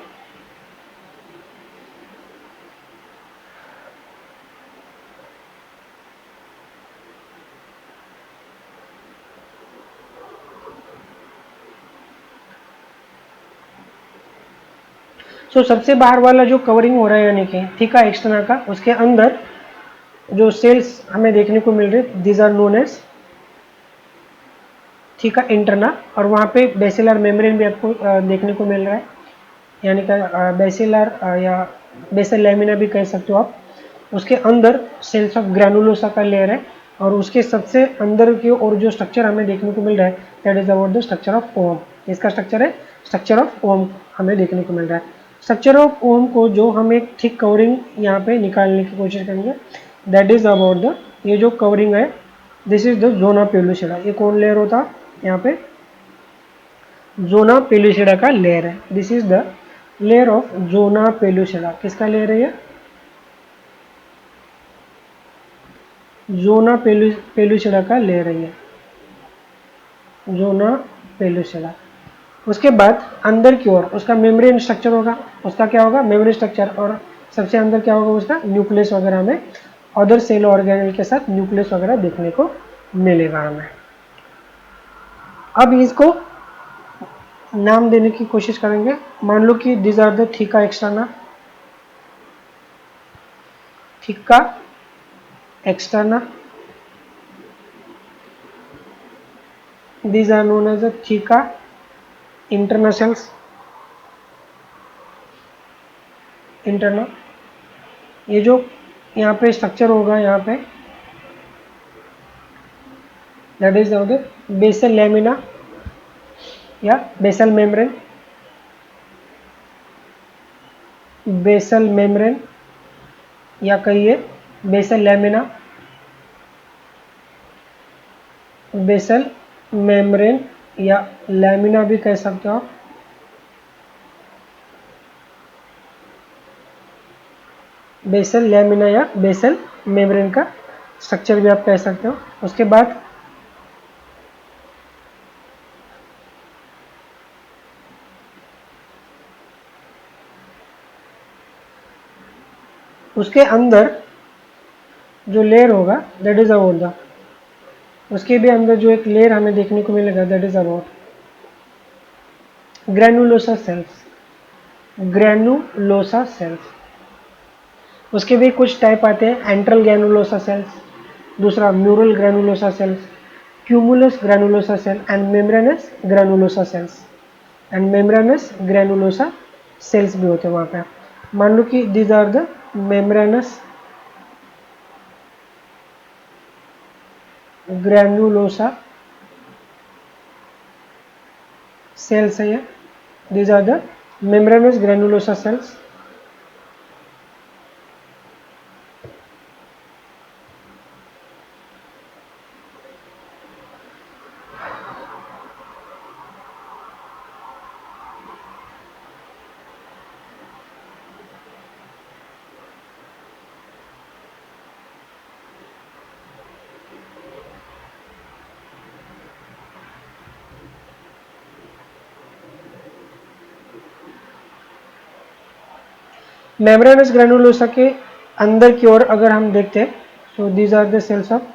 सबसे बाहर वाला जो कवरिंग हो रहा है यानी कि थीका एक्सटर्ना का, उसके अंदर जो सेल्स हमें देखने को मिल रहे these are known as theca interna, और वहाँ पे बेसिलर मेम्ब्रेन भी आपको देखने को मिल रहा है, यानी कि बेसिलर या बेसल लैमिना भी कह सकते हो आप। उसके अंदर सेल्स ऑफ ग्रैनुलोसा का लेयर है, और उसके सबसे अंदर की और जो स्ट्रक्चर हमें देखने को मिल रहा है that is about the structure of ovum. इसका स्ट्रक्चर है स्ट्रक्चर ऑफ ओम हमें देखने को मिल रहा है। स्ट्रक्चर ऑफ ओम को जो हम एक थिक कवरिंग यहाँ पे निकालने की कोशिश करेंगे दैट इज अबाउट द, ये जो कवरिंग है this is the zona pellucida. ये कौन लेयर होता है यहाँ पे? जोना पेलुसिडा का लेयर है। This is the layer of zona pellucida. किसका लेयर है ये? जोना पेलुसिडा का लेयर है ये, जोना पेलुसिडा। उसके बाद अंदर की ओर उसका मेम्ब्रेन स्ट्रक्चर होगा, उसका क्या होगा? मेम्ब्रेन स्ट्रक्चर, और सबसे अंदर क्या होगा उसका? न्यूक्लियस वगैरह में अदर सेल ऑर्गेनेल के साथ न्यूक्लियस वगैरह देखने को मिलेगा हमें। अब इसको नाम देने की कोशिश करेंगे। मान लो कि this are the theca externa, theca externa, these are known as the theca interna cells, interna. ये जो यहाँ पे स्ट्रक्चर होगा यहाँ पे that is the basal lamina या बेसल मेम्ब्रेन, बेसल मेम्ब्रेन या कहिए बेसल लैमिना, बेसल मेम्ब्रेन या लैमिना भी कह सकते हो आप। बेसल लैमिना या बेसल मेम्ब्रेन का स्ट्रक्चर भी आप कह सकते हो। उसके बाद उसके अंदर जो लेयर होगा दैट इज अबाउट द, उसके भी अंदर जो एक लेयर हमें देखने को मिलेगा that is about granulosa cells, granulosa cells. उसके भी कुछ टाइप आते हैं, एंट्रल ग्रैनुलोसा सेल्स, दूसरा mural granulosa cells, cumulus granulosa cell and membranous granulosa cells, and membranous granulosa cells भी होते हैं वहाँ पे। मान लो कि these are the membranous granulosa cells है ये, these are the membranous granulosa cells. Membranous granulosa के अंदर की ओर अगर हम देखते हैं, so these are the cells of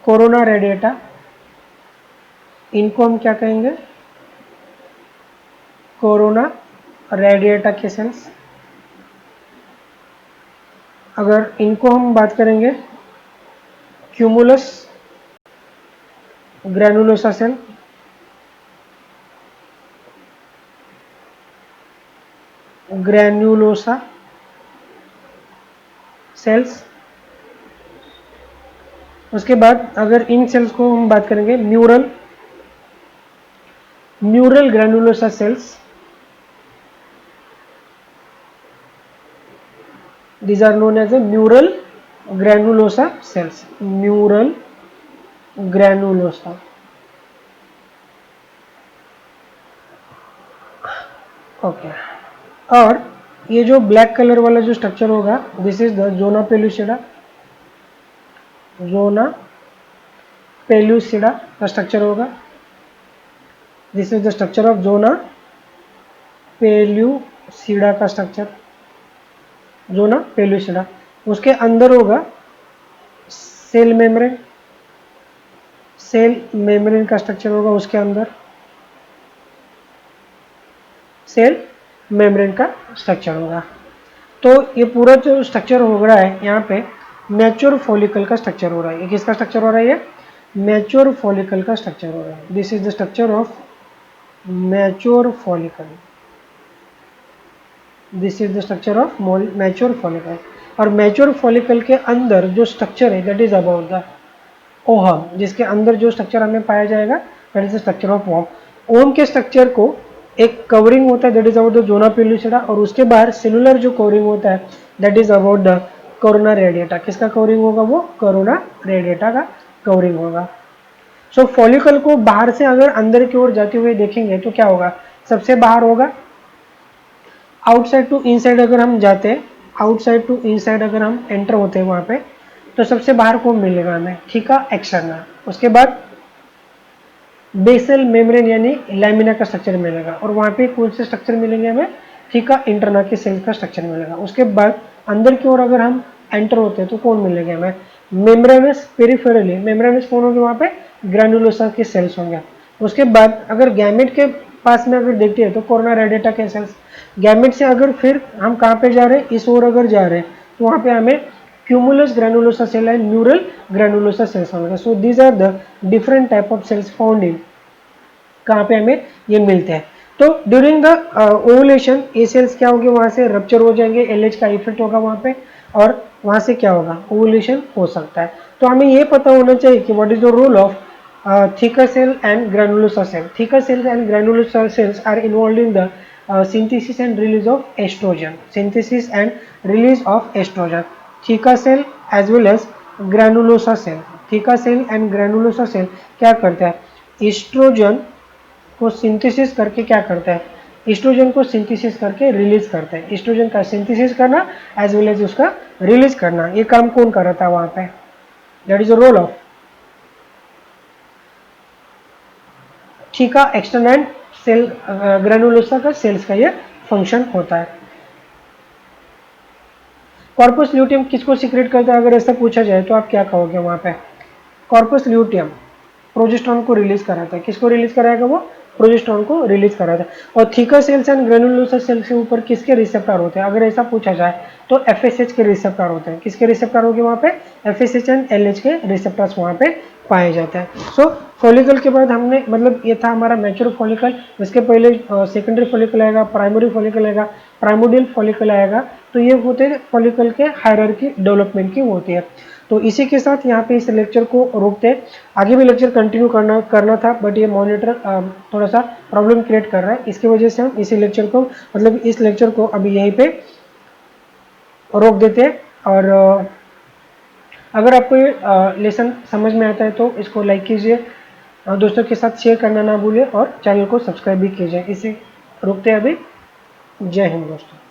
corona radiata, इनको हम क्या कहेंगे, कोरोना रेडिएटा के सेल्स। अगर इनको हम बात करेंगे cumulus granulosa cell, granulosa cells. उसके बाद अगर इन सेल्स को हम बात करेंगे mural granulosa cells, these are known as a mural granulosa cells, mural granulosa। Okay, और ये जो ब्लैक कलर वाला जो स्ट्रक्चर होगा, this is the zona pellucida, zona pellucida का स्ट्रक्चर होगा। This is the structure of zona pellucida का structure, zona pellucida. उसके अंदर होगा सेल मेम्ब्रेन, सेल मेम्ब्रेन का स्ट्रक्चर होगा उसके अंदर, सेल मेम्ब्रेन का स्ट्रक्चर होगा। तो ये पूरा जो स्ट्रक्चर हो रहा है यहाँ पे मैच्योर फॉलिकल का स्ट्रक्चर हो रहा है। ये किसका स्ट्रक्चर हो रहा है, ये मैच्योर फॉलिकल का स्ट्रक्चर हो रहा है। This is the structure of mature follicle, this is the structure of mature follicle. और मैच्योर फॉलिकल के अंदर जो स्ट्रक्चर है that is about the ovum, जिसके अंदर जो स्ट्रक्चर हमें पाया जाएगा that is the structure of ovum. Ovum के स्ट्रक्चर को एक कवरिंग होता है that is about the zona pellucida, और उसके बाहर सेलुलर जो कवरिंग होता है that is about the corona radiata. किसका कवरिंग होगा, वो कोरोना रेडिएटा का कवरिंग होगा। सो फॉलिकल को बाहर से अगर अंदर की ओर जाते हुए देखेंगे तो क्या होगा, सबसे बाहर होगा, आउटसाइड टू इनसाइड अगर हम जाते हैं, आउटसाइड टू इनसाइड अगर हम एंटर होते हैं वहां पे, तो सबसे बाहर कौन मिलेगा हमें, थीका एक्सटर्ना। उसके बाद बेसल मेम्ब्रेन यानी लैमिना का स्ट्रक्चर मिलेगा, और वहां पे कौन से स्ट्रक्चर मिलेंगे हमें, थीका इंटरना के सेल का स्ट्रक्चर मिलेगा। उसके बाद अंदर की ओर अगर हम एंटर होते हैं तो कौन मिलेंगे हमें, मेम्ब्रेनस पेरिफेरली, मेम्ब्रेनस कौन होंगे वहां पे, ग्रैनुलोसा के सेल्स होंगे। उसके बाद अगर गैमेट के पास में अगर देखते हैं तो कोरोना रेडिएटा के सेल्स। गैमेट से अगर फिर हम कहाँ पे जा रहे हैं, इस ओर अगर जा रहे हैं तो वहां पे हमें cumulus granulosa cell and mural granulosa cells होंगे। So these are the different type of cells found in, कहाँ पे हमें ये मिलते हैं। तो ड्यूरिंग द ओवुलेशन ये सेल्स क्या होंगे, वहां से रप्चर हो जाएंगे, एलएच का इफेक्ट होगा वहां पे, और वहां से क्या होगा, ओवुलेशन हो सकता है। तो हमें ये पता होना चाहिए कि what is the role of theca cell and granulosa cell. Theca cells and granulosa cells are involve in the synthesis and release of estrogen, synthesis and release of estrogen, thica cell as well as granulosa cell। thica cell and granulosa cell क्या करता है, oestrogen को synthesis करके क्या करता है, oestrogen को synthesis करके रिलीज करता है। एस्ट्रोजन का सिंथेसिस करना एज वेल एज उसका रिलीज करना, ये काम कौन कर रहा था वहां पे, that is the role of theca externa and cell granulosa का सेल्स का ये फंक्शन होता है। कॉर्पस ल्यूटियम किसको सीक्रेट करता है, अगर ऐसा पूछा जाए तो आप क्या कहोगे वहां पे, कॉर्पस ल्यूटियम प्रोजेस्टेरोन को रिलीज कराता है। किसको रिलीज कराएगा वो, प्रोजेस्टेरॉन को रिलीज कर रहा था। और थीकर सेल्स एंड ग्रेनुलोसर सेल्स के ऊपर किसके रिसेप्टर होते हैं, अगर ऐसा पूछा जाए तो एफएसएच के रिसेप्टर होते हैं। किसके रिसेप्टर होंगे वहाँ पे, एफएसएच एंड एलएच के रिसेप्टर्स वहाँ पे पाए जाते हैं। सो फॉलिकल के बाद हमने मतलब ये था हमारा मैच्योर फॉलिकल, इसके पहले सेकेंडरी फॉलिकल आएगा, प्राइमरी फॉलिकल आएगा, प्राइमोडियल फॉलिकल आएगा। तो ये होते हैं फॉलिकल के हायरार्की डेवलपमेंट की होती है। तो इसी के साथ यहाँ पे इस लेक्चर को रोकते हैं। आगे भी लेक्चर कंटिन्यू करना था, बट ये मॉनिटर थोड़ा सा प्रॉब्लम क्रिएट कर रहा है, इसकी वजह से हम इसी लेक्चर को मतलब इस लेक्चर को अभी यहीं पे रोक देते हैं। और अगर आपको ये लेसन समझ में आता है तो इसको लाइक कीजिए, दोस्तों के साथ शेयर करना ना भूलिए और चैनल को सब्सक्राइब भी कीजिए। इसे रोकते हैं अभी। जय हिंद दोस्तों।